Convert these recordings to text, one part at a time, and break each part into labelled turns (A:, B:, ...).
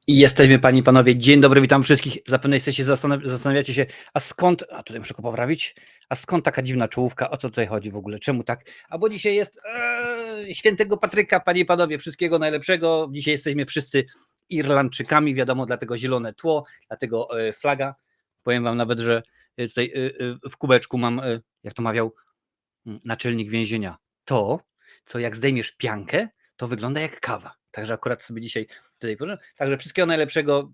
A: I jesteśmy, panie i panowie. Dzień dobry, witam wszystkich. Zapewne jesteście zastanawiacie się, a skąd, a tutaj muszę go poprawić, a skąd taka dziwna czołówka, o co tutaj chodzi w ogóle, czemu tak? A bo dzisiaj jest świętego Patryka, panie i panowie, wszystkiego najlepszego. Dzisiaj jesteśmy wszyscy Irlandczykami, wiadomo, dlatego zielone tło, dlatego flaga. Powiem wam nawet, że tutaj w kubeczku mam, jak to mawiał naczelnik więzienia, to, co jak zdejmiesz piankę, to wygląda jak kawa. Także akurat sobie dzisiaj tutaj powiem. Także wszystkiego najlepszego,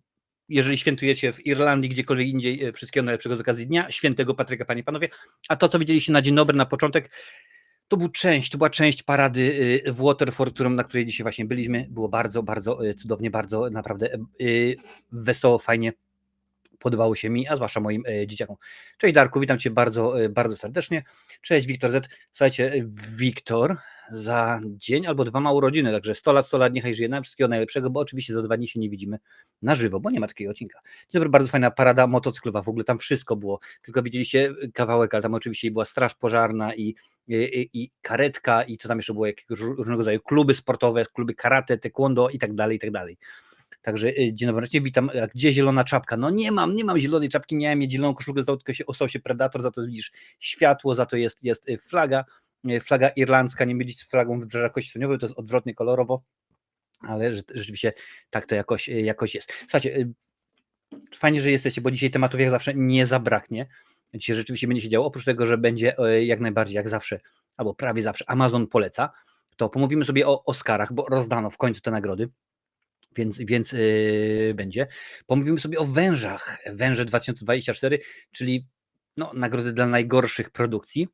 A: jeżeli świętujecie w Irlandii, gdziekolwiek indziej, wszystkiego najlepszego z okazji Dnia Świętego Patryka, panie i panowie. A to, co widzieliście na dzień dobry, na początek, to była część parady w Waterford, na której dzisiaj właśnie byliśmy. Było bardzo, bardzo cudownie, bardzo naprawdę wesoło, fajnie. Podobało się mi, a zwłaszcza moim dzieciakom. Cześć Darku, witam cię bardzo, bardzo serdecznie. Cześć Wiktor Z. Słuchajcie, Wiktor za dzień albo 2 ma urodziny, także 100 lat, niechaj żyje nam, wszystkiego najlepszego, bo oczywiście za 2 dni się nie widzimy na żywo, bo nie ma takiego odcinka. Dzień dobry, bardzo fajna parada motocyklowa, w ogóle tam wszystko było, tylko widzieliście kawałek, ale tam oczywiście była straż pożarna i karetka i co tam jeszcze było, jakiegoś różnego rodzaju kluby sportowe, kluby karate, taekwondo i tak dalej, i tak dalej. Także dzień dobry, witam. A gdzie zielona czapka? No nie mam zielonej czapki, miałem mieć zieloną koszulkę, tylko ostał się Predator, za to widzisz światło, za to jest flaga irlandzka, nie mylić z flagą Wybrzeża Kościelnego, to jest odwrotnie kolorowo, ale rzeczywiście tak to jakoś jest. Słuchajcie, fajnie, że jesteście, bo dzisiaj tematów jak zawsze nie zabraknie. Dzisiaj rzeczywiście będzie się działo, oprócz tego, że będzie jak najbardziej, jak zawsze, albo prawie zawsze Amazon poleca, to pomówimy sobie o Oscarach, bo rozdano w końcu te nagrody. Więc będzie. Pomówimy sobie o wężach. Węże 2024, czyli nagrody dla najgorszych produkcji.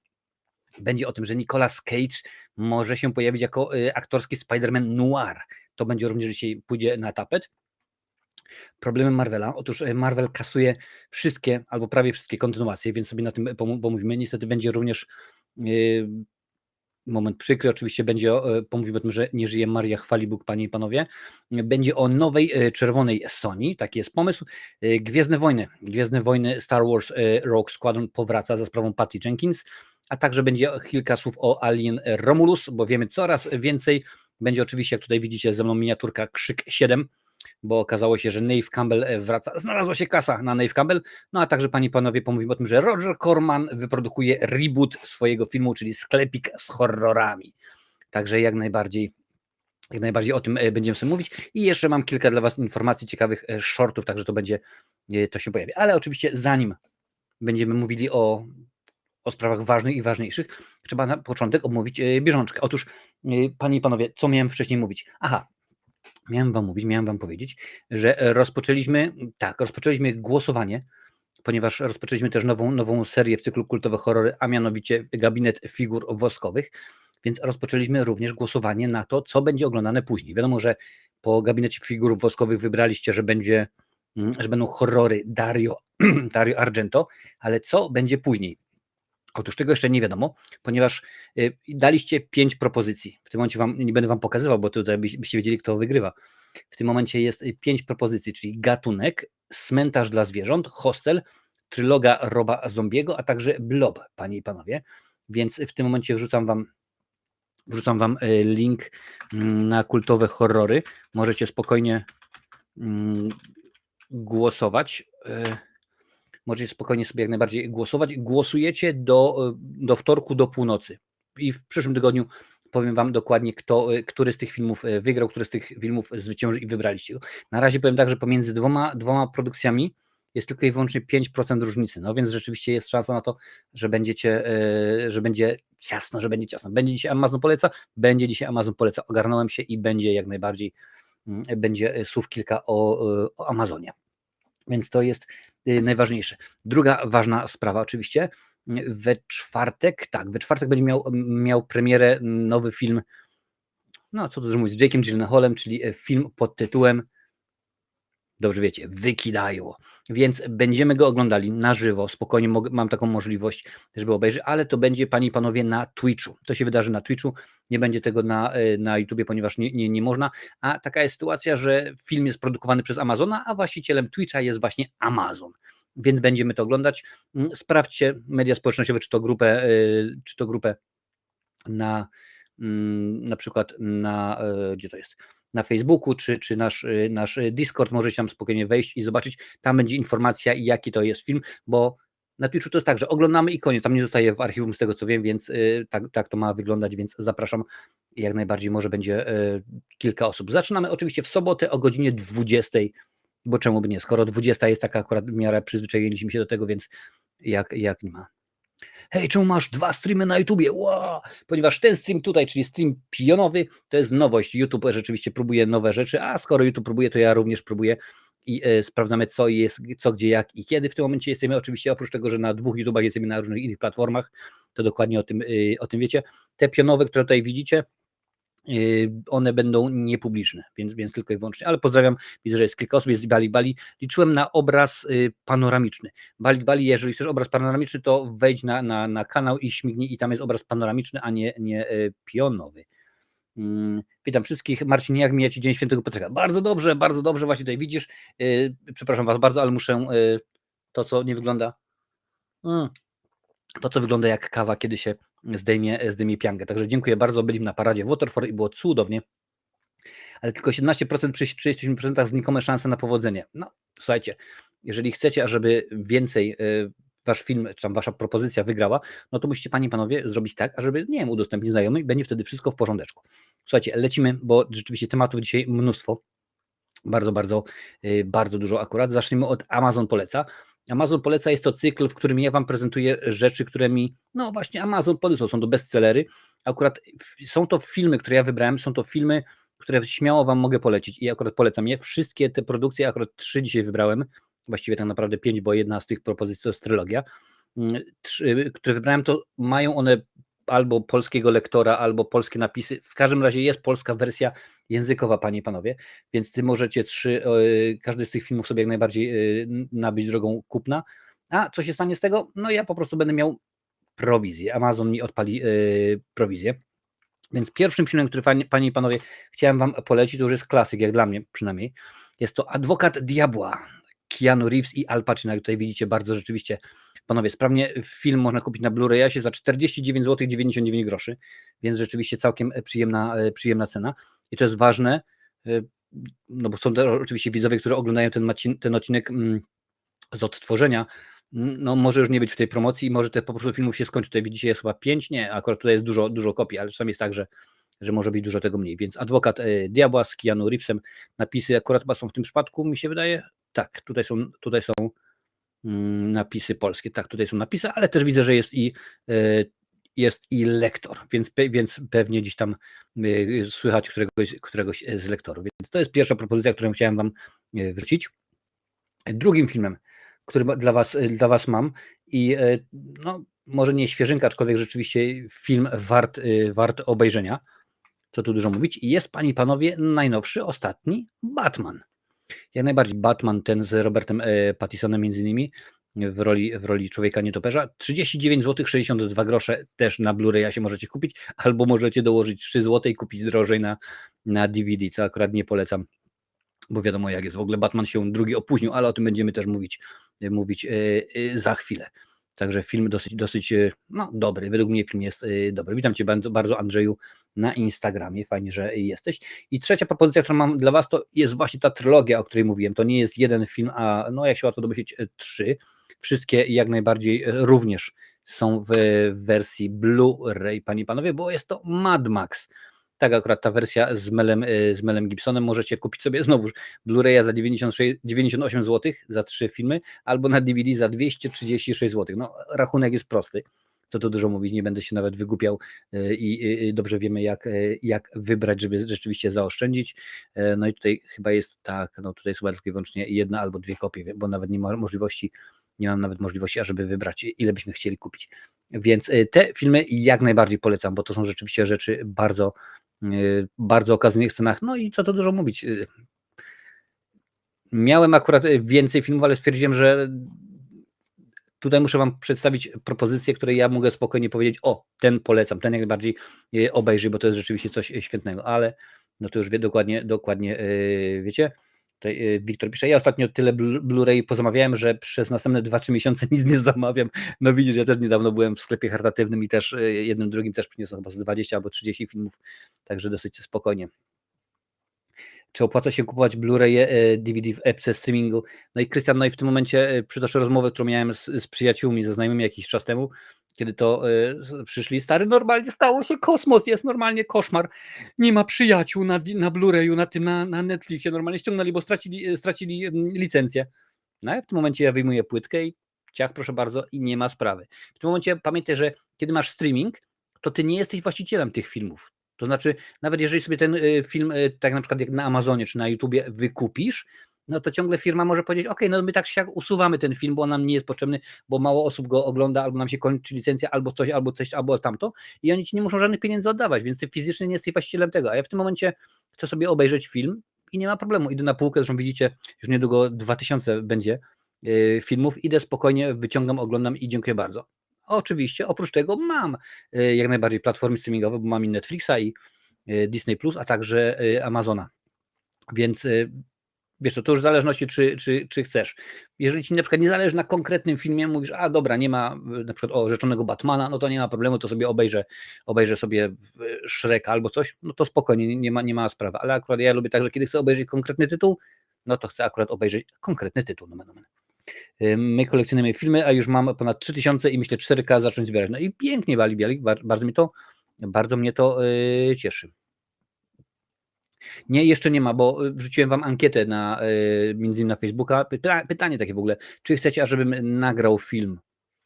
A: Będzie o tym, że Nicolas Cage może się pojawić jako aktorski Spider-Man noir. To będzie również dzisiaj pójdzie na tapet. Problemy Marvela. Otóż Marvel kasuje wszystkie, albo prawie wszystkie kontynuacje, więc sobie na tym pomówimy. Niestety będzie również moment przykry, oczywiście pomówimy o tym, że nie żyje Maria, chwali Bóg, panie i panowie. Będzie o nowej czerwonej Sony, taki jest pomysł. Gwiezdne Wojny Star Wars Rogue Squadron powraca za sprawą Patty Jenkins, a także będzie kilka słów o Alien Romulus, bo wiemy coraz więcej. Będzie oczywiście, jak tutaj widzicie ze mną miniaturka Krzyk 7, bo okazało się, że Neve Campbell wraca, znalazła się kasa na Neve Campbell, no a także panie i panowie pomówimy o tym, że Roger Corman wyprodukuje reboot swojego filmu, czyli sklepik z horrorami. Także jak najbardziej o tym będziemy sobie mówić i jeszcze mam kilka dla was informacji, ciekawych shortów, także to się pojawi. Ale oczywiście zanim będziemy mówili o sprawach ważnych i ważniejszych, trzeba na początek omówić bieżączkę. Otóż panie i panowie, co miałem wcześniej mówić? Miałem wam powiedzieć, że rozpoczęliśmy głosowanie, ponieważ rozpoczęliśmy też nową serię w cyklu Kultowe Horrory, a mianowicie Gabinet Figur Woskowych, więc rozpoczęliśmy również głosowanie na to, co będzie oglądane później. Wiadomo, że po Gabinecie Figur Woskowych wybraliście, że będą horrory Dario Argento, ale co będzie później? Otóż tego jeszcze nie wiadomo, ponieważ daliście 5 propozycji. W tym momencie nie będę wam pokazywał, bo tutaj byście wiedzieli, kto wygrywa. W tym momencie jest 5 propozycji, czyli Gatunek, Cmentarz dla zwierząt, Hostel, Tryloga Roba Zombiego, a także Blob, panie i panowie. Więc w tym momencie wrzucam wam link na kultowe horrory. Możecie spokojnie głosować. Możecie spokojnie sobie jak najbardziej głosować. Głosujecie do wtorku, do północy. I w przyszłym tygodniu powiem wam dokładnie, który z tych filmów wygrał, który z tych filmów zwyciężył i wybraliście go. Na razie powiem tak, że pomiędzy dwoma produkcjami jest tylko i wyłącznie 5% różnicy. No więc rzeczywiście jest szansa na to, że będzie ciasno, Będzie dzisiaj Amazon poleca, ogarnąłem się i będzie jak najbardziej, będzie słów kilka o Amazonie. Więc to jest najważniejsze. Druga ważna sprawa oczywiście, we czwartek będzie miał premierę nowy film, co tu dużo mówić, z Jake'em Gyllenhaalem, czyli film pod tytułem, dobrze wiecie, Wykidają. Więc będziemy go oglądali na żywo, spokojnie mam taką możliwość, żeby obejrzeć, ale to będzie, panie i panowie, na Twitchu. To się wydarzy na Twitchu, nie będzie tego na YouTubie, ponieważ nie można, a taka jest sytuacja, że film jest produkowany przez Amazona, a właścicielem Twitcha jest właśnie Amazon. Więc będziemy to oglądać. Sprawdźcie media społecznościowe, czy to grupę na przykład gdzie to jest? na Facebooku, czy nasz Discord, możecie tam spokojnie wejść i zobaczyć, tam będzie informacja, jaki to jest film, bo na Twitchu to jest tak, że oglądamy i koniec, tam nie zostaje w archiwum z tego co wiem, więc tak to ma wyglądać, więc zapraszam, jak najbardziej może będzie kilka osób. Zaczynamy oczywiście w sobotę o godzinie 20, bo czemu by nie, skoro 20 jest taka akurat w miarę, przyzwyczailiśmy się do tego, więc jak nie ma. Hej, czemu masz 2 streamy na YouTubie? Wow! Ponieważ ten stream tutaj, czyli stream pionowy, to jest nowość. YouTube rzeczywiście próbuje nowe rzeczy, a skoro YouTube próbuje, to ja również próbuję i sprawdzamy co jest, co, gdzie, jak i kiedy. W tym momencie jesteśmy oczywiście, oprócz tego, że na 2 YouTubach jesteśmy na różnych innych platformach, to dokładnie o tym wiecie. Te pionowe, które tutaj widzicie, one będą niepubliczne, więc tylko i wyłącznie, ale pozdrawiam, widzę, że jest kilka osób, jest Bali Bali, liczyłem na obraz panoramiczny. Bali Bali, jeżeli chcesz obraz panoramiczny, to wejdź na kanał i śmignij i tam jest obraz panoramiczny, a nie pionowy. Witam wszystkich. Marcin, jak mija Ci Dzień Świętego Piotrka? Bardzo dobrze, właśnie tutaj widzisz. Przepraszam Was bardzo, ale muszę to, co nie wygląda. To, co wygląda jak kawa, kiedy się zdejmie piankę. Także dziękuję bardzo. Byliśmy na paradzie w Waterford i było cudownie. Ale tylko 17% przy 30% znikome szanse na powodzenie. No, słuchajcie, jeżeli chcecie, ażeby więcej wasz film, czy tam wasza propozycja wygrała, no to musicie, panie i panowie, zrobić tak, ażeby, nie wiem, udostępnić znajomych, będzie wtedy wszystko w porządeczku. Słuchajcie, lecimy, bo rzeczywiście tematów dzisiaj mnóstwo. Bardzo dużo akurat. Zacznijmy od Amazon Poleca. Amazon Poleca jest to cykl, w którym ja Wam prezentuję rzeczy, które mi, no właśnie Amazon polecał, są to bestsellery. Akurat są to filmy, które ja wybrałem, są to filmy, które śmiało Wam mogę polecić i akurat polecam je. Wszystkie te produkcje, akurat 3 dzisiaj wybrałem, właściwie tak naprawdę 5, bo jedna z tych propozycji to jest trylogia. 3, które wybrałem, to mają one albo polskiego lektora, albo polskie napisy. W każdym razie jest polska wersja językowa, panie i panowie, więc ty możecie każdy z tych filmów sobie jak najbardziej nabyć drogą kupna. A co się stanie z tego? No ja po prostu będę miał prowizję. Amazon mi odpali prowizję. Więc pierwszym filmem, który panie i panowie chciałem wam polecić, to już jest klasyk, jak dla mnie przynajmniej. Jest to Adwokat Diabła. Keanu Reeves i Al Pacino. Jak tutaj widzicie, bardzo rzeczywiście, panowie, sprawnie film można kupić na Blu-rayasie za 49 zł 99 groszy, więc rzeczywiście całkiem przyjemna cena. I to jest ważne, no bo są to oczywiście widzowie, którzy oglądają ten odcinek z odtworzenia, no może już nie być w tej promocji i może te po prostu filmów się skończy. Tutaj widzicie, jest chyba 5, nie, akurat tutaj jest dużo kopii, ale czasami jest tak, że może być dużo tego mniej. Więc Adwokat Diabła z Keanu Reevesem, napisy akurat chyba są w tym przypadku, mi się wydaje. Tak, tutaj są napisy polskie, tak, tutaj są napisy, ale też widzę, że jest i lektor, więc pewnie gdzieś tam słychać któregoś z lektorów. Więc to jest pierwsza propozycja, którą chciałem Wam wrzucić. Drugim filmem, który dla was mam i no, może nie świeżynka, aczkolwiek rzeczywiście film wart obejrzenia, co tu dużo mówić, i jest, panie i panowie, najnowszy, ostatni Batman. Jak najbardziej Batman, ten z Robertem Pattisonem między innymi, w roli człowieka nietoperza. 39 zł 62 grosze też na Blu-raya się możecie kupić, albo możecie dołożyć 3 zł i kupić drożej na DVD, co akurat nie polecam, bo wiadomo jak jest. W ogóle Batman się drugi opóźnił, ale o tym będziemy też mówić za chwilę. Także film dosyć no, dobry. Według mnie film jest dobry. Witam Cię bardzo, Andrzeju, na Instagramie. Fajnie, że jesteś. I trzecia propozycja, którą mam dla Was, to jest właśnie ta trylogia, o której mówiłem. To nie jest jeden film, a no jak się łatwo domyślić, 3. Wszystkie jak najbardziej również są w wersji Blu-ray, panie i panowie, bo jest to Mad Max. Tak, akurat ta wersja z Melem Gibsonem możecie kupić sobie znowuż Blu-raya za 98 zł za 3 filmy, albo na DVD za 236 zł. No, rachunek jest prosty, co tu dużo mówić, nie będę się nawet wygłupiał i dobrze wiemy jak wybrać, żeby rzeczywiście zaoszczędzić. No i tutaj chyba jest tak, no tutaj jest chyba tylko i wyłącznie jedna albo 2 kopie, bo nawet nie mam nawet możliwości, ażeby wybrać, ile byśmy chcieli kupić. Więc te filmy jak najbardziej polecam, bo to są rzeczywiście rzeczy bardzo okazyjnych scenach. No i co to dużo mówić. Miałem akurat więcej filmów, ale stwierdziłem, że tutaj muszę Wam przedstawić propozycję, której ja mogę spokojnie powiedzieć, o, ten polecam, ten jak najbardziej obejrzyj, bo to jest rzeczywiście coś świetnego, ale no to już dokładnie wiecie. Tutaj Wiktor pisze, ja ostatnio tyle Blu-ray pozamawiałem, że przez następne 2-3 miesiące nic nie zamawiam. No widzisz, ja też niedawno byłem w sklepie charytatywnym i też jednym drugim też przyniosłem chyba z 20 albo 30 filmów, także dosyć spokojnie. Czy opłaca się kupować Blu-ray, DVD w epce streamingu? No i Krystian, no i w tym momencie przytoczę rozmowę, którą miałem z przyjaciółmi, ze znajomymi jakiś czas temu, kiedy to przyszli. Stary, normalnie stało się kosmos, jest normalnie koszmar. Nie ma przyjaciół na Blu-rayu, na Netflixie, normalnie ściągnęli, bo stracili licencję. No i w tym momencie ja wyjmuję płytkę i ciach, proszę bardzo, i nie ma sprawy. W tym momencie pamiętaj, że kiedy masz streaming, to ty nie jesteś właścicielem tych filmów. To znaczy, nawet jeżeli sobie ten film, tak na przykład jak na Amazonie czy na YouTubie wykupisz, no to ciągle firma może powiedzieć, ok, no my tak się usuwamy ten film, bo on nam nie jest potrzebny, bo mało osób go ogląda, albo nam się kończy licencja, albo coś, albo tamto i oni ci nie muszą żadnych pieniędzy oddawać, więc ty fizycznie nie jesteś właścicielem tego, a ja w tym momencie chcę sobie obejrzeć film i nie ma problemu, idę na półkę, zresztą widzicie, już niedługo 2000 będzie filmów, idę spokojnie, wyciągam, oglądam i dziękuję bardzo. Oczywiście, oprócz tego mam jak najbardziej platformy streamingowe, bo mam i Netflixa i Disney+, a także Amazona. Więc wiesz co, to już w zależności czy chcesz. Jeżeli ci na przykład nie zależy na konkretnym filmie, mówisz, a dobra, nie ma na przykład rzeczonego Batmana, no to nie ma problemu, to sobie obejrzę sobie Shreka albo coś, no to spokojnie, nie ma sprawy. Ale akurat ja lubię tak, że kiedy chcę obejrzeć konkretny tytuł, no to chcę akurat obejrzeć konkretny tytuł. My kolekcjonujemy filmy, a już mam ponad 3000 i myślę 4K zacząć zbierać. No i pięknie, Balik, bardzo mnie to cieszy. Nie, jeszcze nie ma, bo wrzuciłem wam ankietę między innymi na Facebooka. Pytanie takie w ogóle, czy chcecie, ażebym nagrał film,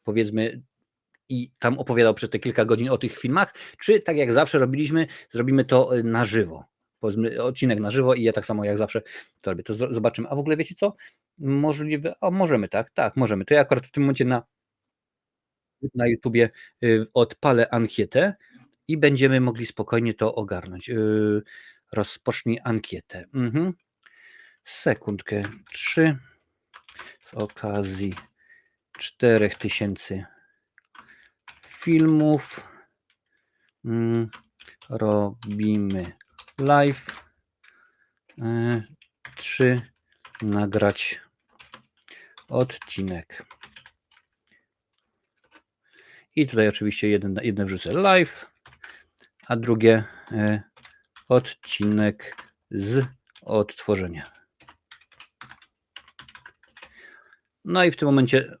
A: powiedzmy, i tam opowiadał przez te kilka godzin o tych filmach, czy tak jak zawsze zrobimy to na żywo. Powiedzmy odcinek na żywo i ja tak samo jak zawsze to robię. To zobaczymy. A w ogóle wiecie co? Możliwe, możemy, tak, możemy. To ja akurat w tym momencie na YouTubie odpalę ankietę i będziemy mogli spokojnie to ogarnąć. Rozpocznij ankietę. Sekundkę. 3 z okazji 4000 filmów robimy live. 3 nagrać odcinek. I tutaj oczywiście jedne wrzucę live, a drugie odcinek z odtworzenia. No i w tym momencie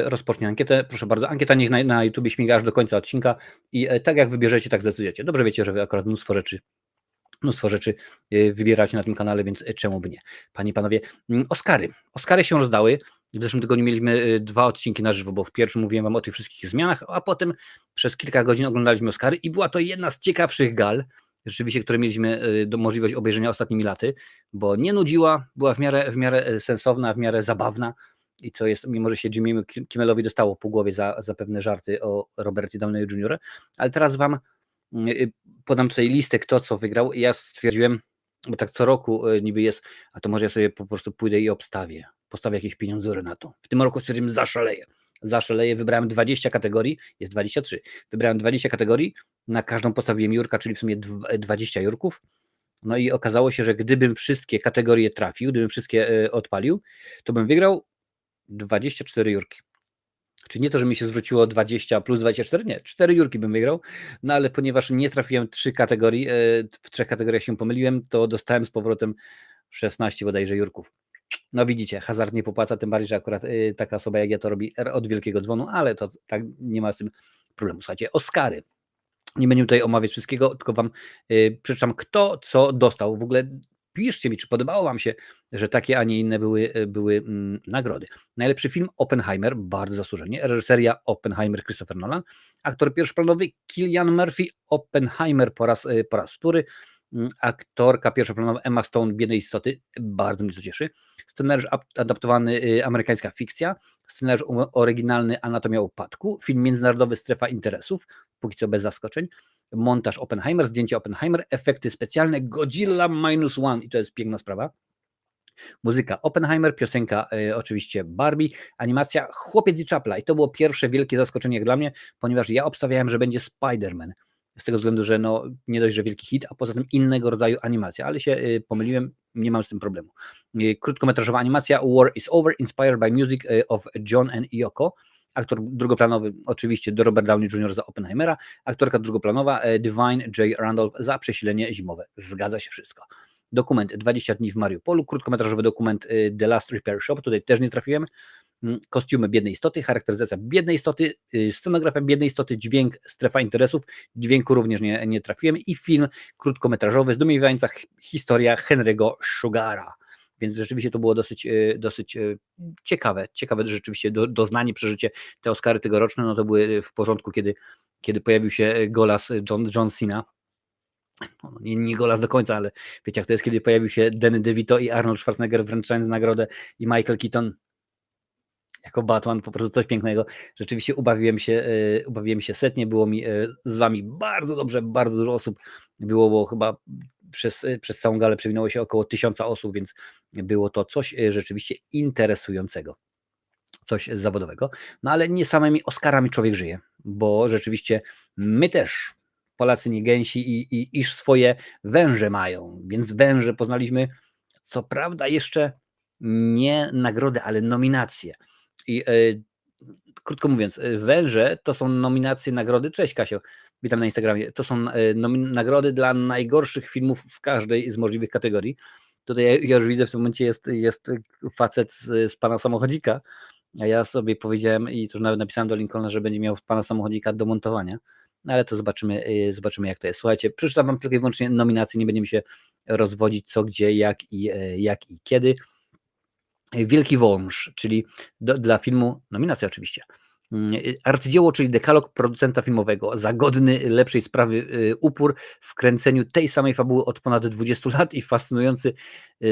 A: rozpocznę ankietę. Proszę bardzo, ankieta niech na YouTube śmiga aż do końca odcinka i tak jak wybierzecie, tak zdecydujecie. Dobrze wiecie, że wy akurat mnóstwo rzeczy wybieracie na tym kanale, więc czemu by nie? Panie i panowie, Oscary się rozdały. W zeszłym tygodniu mieliśmy 2 odcinki na żywo, bo w pierwszym mówiłem wam o tych wszystkich zmianach, a potem przez kilka godzin oglądaliśmy Oscary i była to jedna z ciekawszych gal, rzeczywiście, które mieliśmy możliwość obejrzenia ostatnimi laty, bo nie nudziła, była w miarę sensowna, w miarę zabawna i co jest, mimo że się Jimmy'emu Kimmelowi dostało po głowie za pewne żarty o Robercie Downey Jr., ale teraz wam podam tutaj listę, kto co wygrał i ja stwierdziłem, bo tak co roku niby jest, a to może ja sobie po prostu pójdę i postawię jakieś pieniądzury na to. W tym roku stwierdziłem, zaszaleję, wybrałem 20 kategorii, jest 23, wybrałem 20 kategorii, na każdą postawiłem Jurka, czyli w sumie 20 Jurków, no i okazało się, że gdybym wszystkie kategorie trafił, gdybym wszystkie odpalił, to bym wygrał 24 Jurki. Czyli nie to, że mi się zwróciło 20 plus 24, nie, 4 Jurki bym wygrał, no ale ponieważ nie trafiłem 3 kategorii, w 3 kategoriach się pomyliłem, to dostałem z powrotem 16 bodajże Jurków. No widzicie, hazard nie popłaca, tym bardziej, że akurat taka osoba jak ja to robi od wielkiego dzwonu, ale to tak nie ma z tym problemu. Słuchajcie, Oscary. Nie będziemy tutaj omawiać wszystkiego, tylko wam przeczytam, kto co dostał. W ogóle piszcie mi, czy podobało wam się, że takie, a nie inne były nagrody. Najlepszy film Oppenheimer, bardzo zasłużenie. Reżyseria Oppenheimer, Christopher Nolan. Aktor pierwszoplanowy Cillian Murphy, Oppenheimer po raz wtóry. Aktorka pierwszoplanowa Emma Stone, Biednej istoty, bardzo mnie to cieszy. Scenariusz adaptowany, amerykańska fikcja. Scenariusz oryginalny, Anatomia upadku. Film międzynarodowy, Strefa interesów, póki co bez zaskoczeń. Montaż Oppenheimer, zdjęcie Oppenheimer, efekty specjalne Godzilla -1 i to jest piękna sprawa. Muzyka Oppenheimer, piosenka oczywiście Barbie, animacja Chłopiec i Czapla i to było pierwsze wielkie zaskoczenie jak dla mnie, ponieważ ja obstawiałem, że będzie Spider-Man. Z tego względu, że no, nie dość, że wielki hit, a poza tym innego rodzaju animacja, ale się pomyliłem, nie mam z tym problemu. Krótkometrażowa animacja War is Over, inspired by music of John and Yoko. Aktor drugoplanowy oczywiście Robert Downey Jr. za Oppenheimera, aktorka drugoplanowa Divine J. Randolph za Przesilenie zimowe. Zgadza się wszystko. dokument 20 dni w Mariupolu, krótkometrażowy dokument The Last Repair Shop, tutaj też nie trafiłem, kostiumy biednej istoty, charakteryzacja biednej istoty, scenografia biednej istoty, dźwięk, strefa interesów, dźwięku również nie trafiłem i film krótkometrażowy zdumiewająca historia Henry'ego Sugara. Więc rzeczywiście to było dosyć ciekawe rzeczywiście doznanie, przeżycie. Te Oscary tegoroczne, no to były w porządku, kiedy pojawił się Golas John Cena. No, nie Golas do końca, ale wiecie jak to jest, kiedy pojawił się Danny DeVito i Arnold Schwarzenegger wręczając nagrodę i Michael Keaton jako Batman, po prostu coś pięknego. Rzeczywiście ubawiłem się setnie, było mi z wami bardzo dobrze, bardzo dużo osób było, bo chyba przez całą galę przewinęło się około 1000 osób, więc było to coś rzeczywiście interesującego, coś zawodowego. No ale nie samymi Oscarami człowiek żyje, bo rzeczywiście my też, Polacy nie gęsi i iż swoje węże mają, więc węże poznaliśmy, co prawda jeszcze nie nagrody, ale nominacje. I krótko mówiąc, węże to są nominacje, nagrody. Cześć Kasio, witam na Instagramie. To są nagrody dla najgorszych filmów w każdej z możliwych kategorii. Tutaj ja już widzę, w tym momencie jest facet z pana samochodzika, a ja sobie powiedziałem i to już nawet napisałem do Lincolna, że będzie miał pana samochodzika do montowania. No ale to zobaczymy jak to jest. Słuchajcie, przeczytam wam tylko i wyłącznie nominacje, nie będziemy się rozwodzić co, gdzie, jak i kiedy. Wielki Wąż, czyli dla filmu, nominacja oczywiście, arcydzieło, czyli dekalog producenta filmowego, za godny lepszej sprawy upór w kręceniu tej samej fabuły od ponad 20 lat i fascynujący,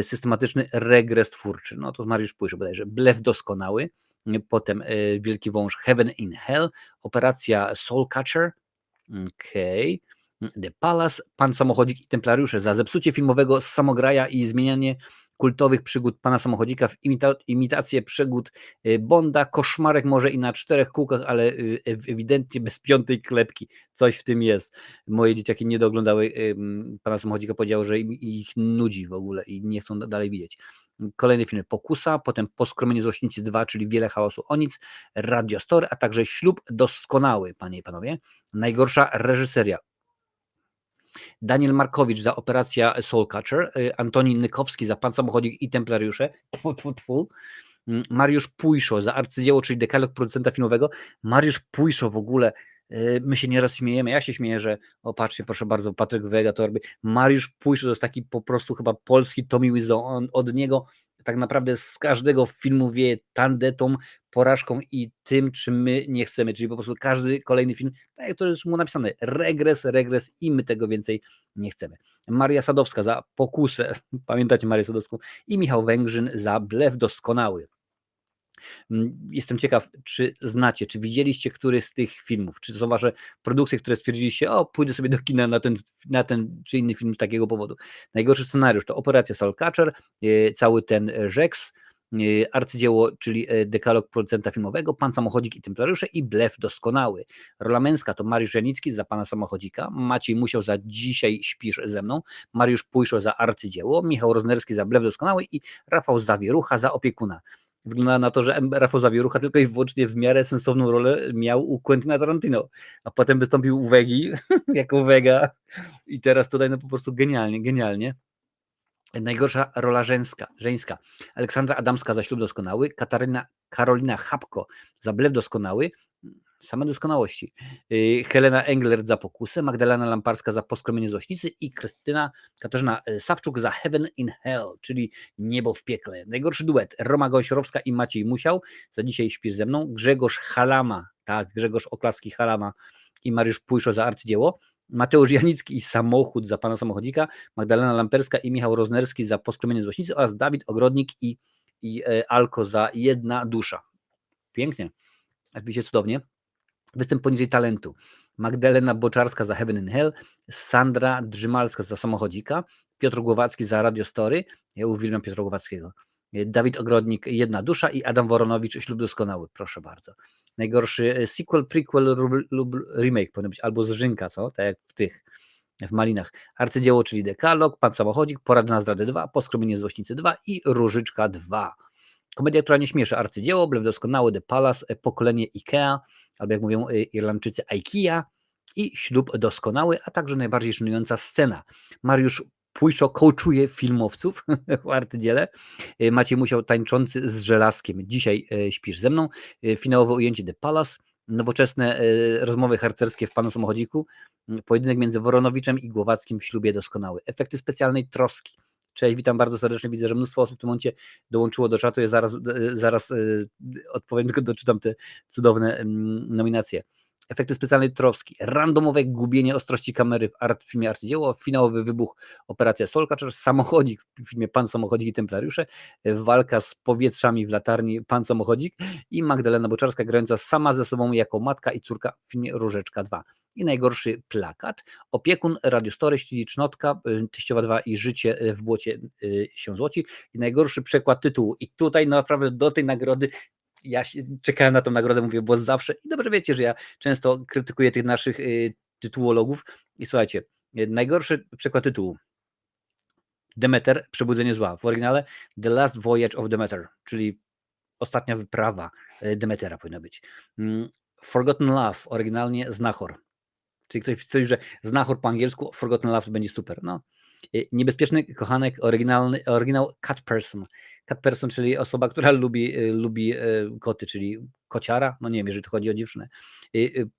A: systematyczny regres twórczy. No to Mariusz Puisz bodajże. Blef doskonały, potem Wielki Wąż, Heaven in Hell, operacja Soulcatcher, okej. The Palace, Pan Samochodzik i Templariusze za zepsucie filmowego samograja i zmienianie kultowych przygód Pana Samochodzika w imitację przygód Bonda, koszmarek może i na 4 kółkach, ale ewidentnie bez 5 klepki. Coś w tym jest. Moje dzieciaki nie dooglądały Pana Samochodzika, powiedziały, że ich nudzi w ogóle i nie chcą dalej widzieć. Kolejne filmy Pokusa, potem Poskromienie Złośnicy 2, czyli Wiele hałasu o nic, Radio Story, a także Ślub doskonały, panie i panowie. Najgorsza reżyseria. Daniel Markowicz za Operacja Soulcatcher, Antoni Nykowski za Pan Samochodzik i Templariusze, Mariusz Puiszo za Arcydzieło, czyli dekalog producenta filmowego. Mariusz Puiszo w ogóle, my się nieraz śmiejemy, ja się śmieję, że o patrzcie, proszę bardzo, Patryk Wega to robi. Mariusz Puiszo to jest taki po prostu chyba polski Tommy Wiseau, od niego tak naprawdę z każdego filmu wieje tandetą, porażką i tym, czym my nie chcemy, czyli po prostu każdy kolejny film, tak jak to jest mu napisane, regres i my tego więcej nie chcemy. Maria Sadowska za Pokusę, pamiętacie Marię Sadowską, i Michał Węgrzyn za Blef doskonały. Jestem ciekaw, czy znacie, czy widzieliście któryś z tych filmów, czy to są wasze produkcje, które stwierdziliście, o pójdę sobie do kina na ten czy inny film z takiego powodu. Najgorszy scenariusz to Operacja Soulcatcher, cały ten Rzeks, arcydzieło, czyli dekalog producenta filmowego, Pan Samochodzik i Templariusze i Blef doskonały. Rola męska to Mariusz Janicki za Pana Samochodzika, Maciej Musiał za Dzisiaj śpisz ze mną, Mariusz Puiszo za Arcydzieło, Michał Roznerski za Blef doskonały i Rafał Zawierucha za Opiekuna. Wygląda na to, że Rafał Zawierucha tylko i wyłącznie w miarę sensowną rolę miał u Quentina Tarantino, a potem wystąpił u Wegi jako Wega i teraz tutaj no po prostu genialnie. Najgorsza rola żeńska. Aleksandra Adamska za Ślub doskonały, Karolina Chapko za Blef doskonały, same doskonałości. Helena Englert za Pokusę, Magdalena Lamparska za Poskromienie Złośnicy i Katarzyna Sawczuk za Heaven in Hell, czyli Niebo w piekle. Najgorszy duet Roma Gąsiorowska i Maciej Musiał za Dzisiaj śpisz ze mną, Grzegorz Halama, tak, Grzegorz Oklaski Halama i Mariusz Puiszo za Arcydzieło, Mateusz Janicki i Samochód za Pana Samochodzika, Magdalena Lamperska i Michał Roznerski za Poskromienie Złośnicy oraz Dawid Ogrodnik i Alko za Jedna dusza. Pięknie, oczywiście cudownie. Występ poniżej talentu. Magdalena Boczarska za Heaven in Hell, Sandra Drzymalska za Samochodzika, Piotr Głowacki za Radio Story, ja uwielbiam Piotra Głowackiego, Dawid Ogrodnik Jedna dusza i Adam Woronowicz Ślub doskonały, proszę bardzo. Najgorszy sequel, prequel lub remake powinien być, albo zżynka, co? Tak jak w Malinach. Arcydzieło, czyli Dekalog, Pan Samochodzik, Porada na zdradę 2, Poskromienie Złośnicy 2 i Różyczka 2. Komedia, która nie śmieszy, Arcydzieło, Blef doskonały, The Palace, Pokolenie Ikea, albo jak mówią Irlandczycy IKEA i Ślub doskonały, a także najbardziej żenująca scena. Mariusz Pujszo coachuje filmowców w artydziele. Maciej Musiał tańczący z żelazkiem. Dzisiaj śpisz ze mną. Finałowe ujęcie The Palace. Nowoczesne rozmowy harcerskie w Panu Samochodziku. Pojedynek między Woronowiczem i Głowackim w ślubie doskonały. Efekty specjalnej Troski. Cześć, witam bardzo serdecznie. Widzę, że mnóstwo osób w tym momencie dołączyło do czatu. Ja zaraz odpowiem, tylko doczytam te cudowne nominacje. Efekty specjalnej Troski, randomowe gubienie ostrości kamery w filmie Arcydzieło, finałowy wybuch Operacja Soulcatcher, samochodzik w filmie Pan Samochodzik i Templariusze, walka z powietrzami w latarni Pan Samochodzik i Magdalena Boczarska grająca sama ze sobą jako matka i córka w filmie Różeczka 2. I najgorszy plakat, opiekun, radiostory, Ślicznatka, Teściowa 2 i Życie w błocie się złoci. I najgorszy przekład tytułu. I tutaj naprawdę do tej nagrody ja czekałem na tą nagrodę, mówię, bo zawsze, i dobrze wiecie, że ja często krytykuję tych naszych tytułologów i słuchajcie, najgorszy przykład tytułu Demeter, Przebudzenie Zła, w oryginale The Last Voyage of Demeter, czyli ostatnia wyprawa Demetera powinna być. Forgotten Love, oryginalnie Znachor, czyli ktoś stwierdził, że Znachor po angielsku, Forgotten Love będzie super, no. Niebezpieczny kochanek, oryginał Cat Person. Cat Person, czyli osoba, która lubi koty, czyli kociara, no nie wiem, jeżeli to chodzi o dziewczynę.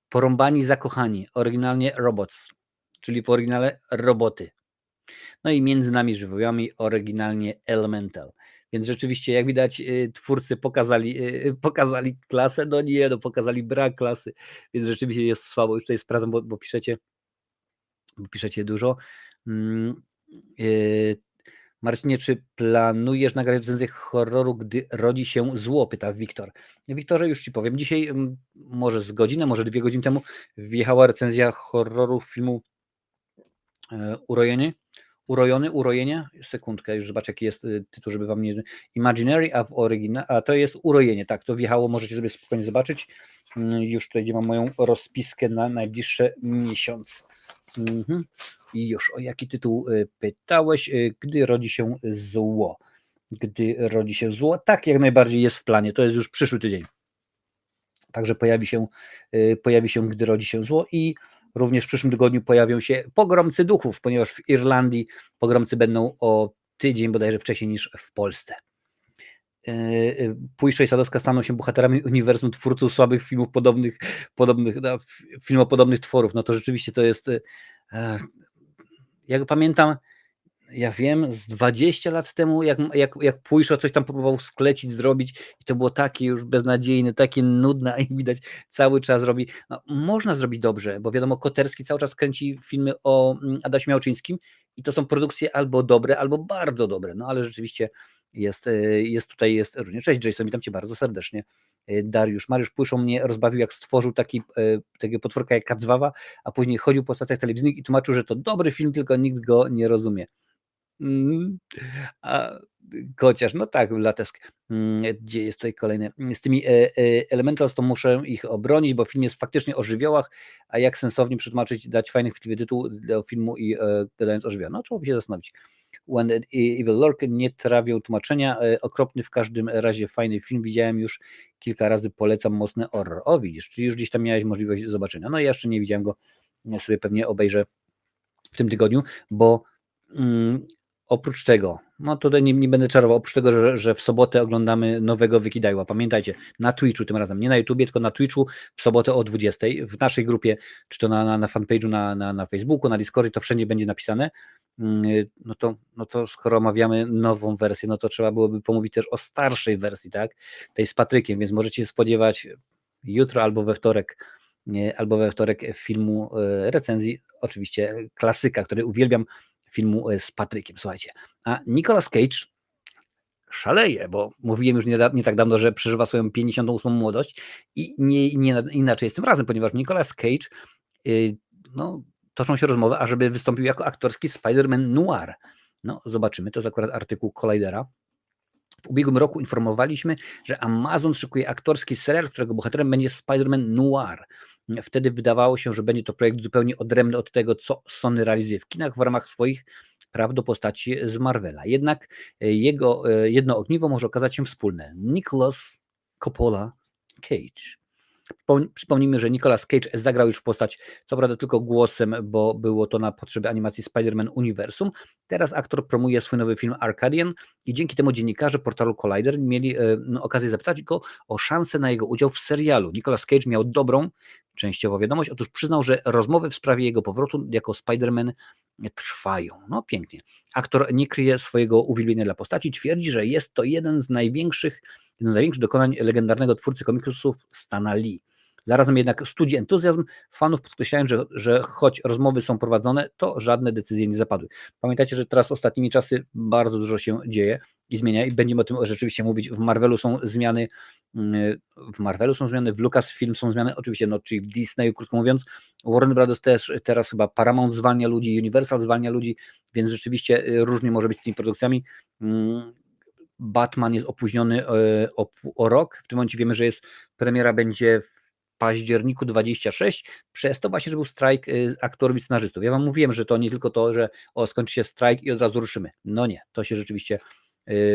A: Porąbani zakochani, oryginalnie Robots, czyli po oryginale roboty. No i Między nami żywiołami, oryginalnie Elemental. Więc rzeczywiście, jak widać, twórcy pokazali klasę, no nie, no pokazali brak klasy, więc rzeczywiście jest słabo. Już tutaj sprawdzam, bo piszecie dużo. Marcinie, czy planujesz nagrać recenzję horroru, gdy rodzi się zło? Pyta Wiktor. Wiktorze, już ci powiem. Dzisiaj, może z godzinę, może 2 godziny temu, wjechała recenzja horroru filmu Urojenie. Sekundkę, już zobaczę, jaki jest tytuł, żeby wam nie... Imaginary, a to jest Urojenie. Tak, to wjechało, możecie sobie spokojnie zobaczyć. Już tutaj, gdzie mam moją rozpiskę na najbliższy miesiąc. I już o jaki tytuł pytałeś? Gdy rodzi się zło. Gdy rodzi się zło, tak, jak najbardziej jest w planie. To jest już przyszły tydzień. Także pojawi się Gdy rodzi się zło i również w przyszłym tygodniu pojawią się Pogromcy Duchów, ponieważ w Irlandii pogromcy będą o tydzień bodajże wcześniej niż w Polsce. Pujszo i Sadowska staną się bohaterami uniwersum twórców słabych filmów filmopodobnych tworów. No to rzeczywiście to jest, jak pamiętam, ja wiem, z 20 lat temu, jak Pujszo coś tam próbował sklecić, zrobić i to było takie już beznadziejne, takie nudne, a jak widać cały czas robi, no, można zrobić dobrze, bo wiadomo, Koterski cały czas kręci filmy o Adasie Miałczyńskim i to są produkcje albo dobre, albo bardzo dobre, no ale rzeczywiście jest różnie. Cześć Jason, witam cię bardzo serdecznie. Dariusz, Mariusz Pujszo mnie rozbawił, jak stworzył takiego potworka jak Kacwawa, a później chodził po stacjach telewizyjnych i tłumaczył, że to dobry film, tylko nikt go nie rozumie. A Kociarz, no tak, Latesk. Gdzie jest tutaj kolejne? Z tymi Elementals to muszę ich obronić, bo film jest faktycznie o żywiołach, a jak sensownie przetłumaczyć, dać fajny, chwytliwy tytuł do filmu i gadając o żywiołach. No, trzeba by się zastanowić. When the Evil Lurk nie trawią tłumaczenia. Okropny, w każdym razie fajny film. Widziałem już kilka razy, polecam, mocny horror. O, widzisz, czyli już gdzieś tam miałeś możliwość zobaczenia. No ja jeszcze nie widziałem go, ja sobie pewnie obejrzę w tym tygodniu, bo oprócz tego, no tutaj nie będę czarował, oprócz tego, że w sobotę oglądamy nowego Wykidajła. Pamiętajcie, na Twitchu tym razem, nie na YouTubie, tylko na Twitchu w sobotę o 20. W naszej grupie, czy to na fanpage'u, na Facebooku, na Discordzie, to wszędzie będzie napisane. No to skoro omawiamy nową wersję, no to trzeba byłoby pomówić też o starszej wersji, tak? Tej z Patrykiem, więc możecie się spodziewać jutro albo we wtorek filmu, recenzji, oczywiście klasyka, który uwielbiam, filmu z Patrykiem. Słuchajcie, a Nicolas Cage szaleje, bo mówiłem już nie tak dawno, że przeżywa swoją 58. młodość i nie inaczej jest tym razem, ponieważ Nicolas Cage, no, toczą się rozmowy, ażeby wystąpił jako aktorski Spider-Man Noir. No, zobaczymy, to jest akurat artykuł Collidera. W ubiegłym roku informowaliśmy, że Amazon szykuje aktorski serial, którego bohaterem będzie Spider-Man Noir. Wtedy wydawało się, że będzie to projekt zupełnie odrębny od tego, co Sony realizuje w kinach w ramach swoich praw do postaci z Marvela. Jednak jedno ogniwo może okazać się wspólne. Nicolas Coppola Cage. Przypomnijmy, że Nicolas Cage zagrał już postać, co prawda tylko głosem, bo było to na potrzeby animacji Spider-Man Uniwersum. Teraz aktor promuje swój nowy film Arcadian i dzięki temu dziennikarze portalu Collider mieli okazję zapytać go o szansę na jego udział w serialu. Nicolas Cage miał dobrą, częściowo wiadomość, otóż przyznał, że rozmowy w sprawie jego powrotu jako Spider-Man trwają. No pięknie. Aktor nie kryje swojego uwielbienia dla postaci, twierdzi, że jest to jeden z największych dokonań legendarnego twórcy komiksów Stana Lee. Zarazem jednak studzi entuzjazm fanów, podkreślają, że choć rozmowy są prowadzone, to żadne decyzje nie zapadły. Pamiętajcie, że teraz ostatnimi czasy bardzo dużo się dzieje i zmienia i będziemy o tym rzeczywiście mówić. W Marvelu są zmiany, w Lucasfilm są zmiany, oczywiście, no, czyli w Disneyu, krótko mówiąc. Warner Brothers też, teraz chyba Paramount zwalnia ludzi, Universal zwalnia ludzi, więc rzeczywiście różnie może być z tymi produkcjami. Batman jest opóźniony o rok. W tym momencie wiemy, że premiera będzie w październiku 26, przez to właśnie, że był strajk aktorów i scenarzystów. Ja wam mówiłem, że to nie tylko to, że skończy się strajk i od razu ruszymy. No nie, to się rzeczywiście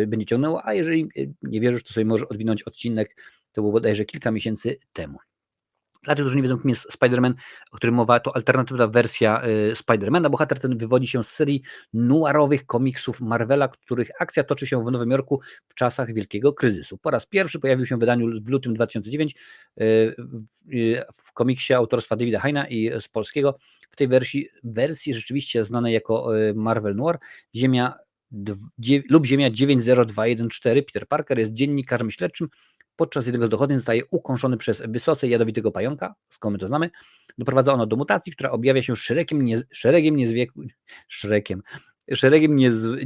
A: będzie ciągnęło, a jeżeli nie wierzysz, to sobie możesz odwinąć odcinek, to było bodajże kilka miesięcy temu. Dla tych, którzy nie wiedzą, kim jest Spider-Man, o którym mowa, to alternatywna wersja Spider-Mana. Bohater ten wywodzi się z serii noirowych komiksów Marvela, których akcja toczy się w Nowym Jorku w czasach wielkiego kryzysu. Po raz pierwszy pojawił się w wydaniu w lutym 2009 w komiksie autorstwa Davida Hayna i z polskiego. W tej wersji rzeczywiście znanej jako Marvel Noir, Ziemia 90214, Peter Parker jest dziennikarzem śledczym. Podczas jednego z dochodzeń zostaje ukąszony przez wysoce jadowitego pająka, skąd my to znamy. Doprowadza ono do mutacji, która objawia się szeregiem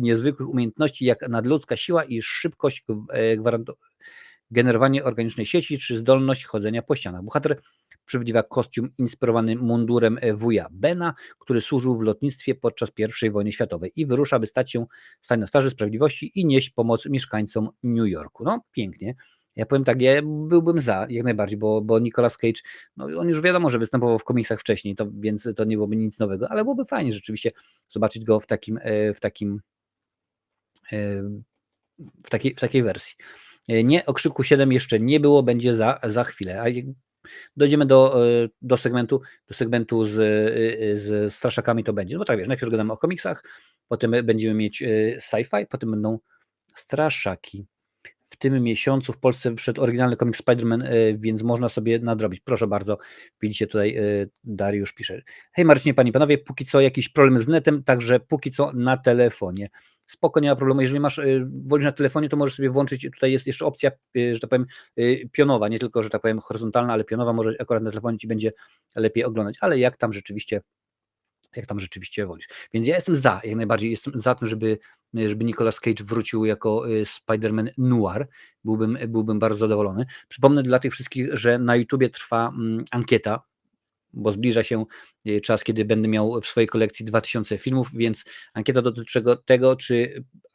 A: niezwykłych umiejętności, jak nadludzka siła i szybkość, generowanie organicznej sieci, czy zdolność chodzenia po ścianach. Bohater przywdziwa kostium inspirowany mundurem wuja Bena, który służył w lotnictwie podczas I wojny światowej i wyrusza, by stać na straży sprawiedliwości i nieść pomoc mieszkańcom New Yorku. No, pięknie. Ja powiem tak, ja byłbym za, jak najbardziej, bo Nicolas Cage, no on już wiadomo, że występował w komiksach wcześniej, więc to nie byłoby nic nowego, ale byłoby fajnie rzeczywiście zobaczyć go w takiej wersji. Nie, Okrzyku 7 jeszcze nie było, będzie za chwilę. A dojdziemy do segmentu z straszakami, to będzie. No tak, wiesz, najpierw gadamy o komiksach, potem będziemy mieć sci-fi, potem będą straszaki. W tym miesiącu w Polsce wszedł oryginalny komiks Spider-Man, więc można sobie nadrobić. Proszę bardzo, widzicie tutaj, Dariusz pisze. Hej Marcinie, panie i panowie, póki co jakiś problem z netem, także póki co na telefonie. Spoko, nie ma problemu. Jeżeli wolisz na telefonie, to możesz sobie włączyć, tutaj jest jeszcze opcja, że tak powiem, pionowa, nie tylko, że tak powiem, horyzontalna, ale pionowa, może akurat na telefonie ci będzie lepiej oglądać, ale jak tam rzeczywiście wolisz. Więc ja jestem jak najbardziej jestem za tym, żeby Nicolas Cage wrócił jako Spider-Man Noir. Byłbym bardzo zadowolony. Przypomnę dla tych wszystkich, że na YouTubie trwa ankieta, bo zbliża się czas, kiedy będę miał w swojej kolekcji 2000 filmów, więc ankieta dotyczy tego,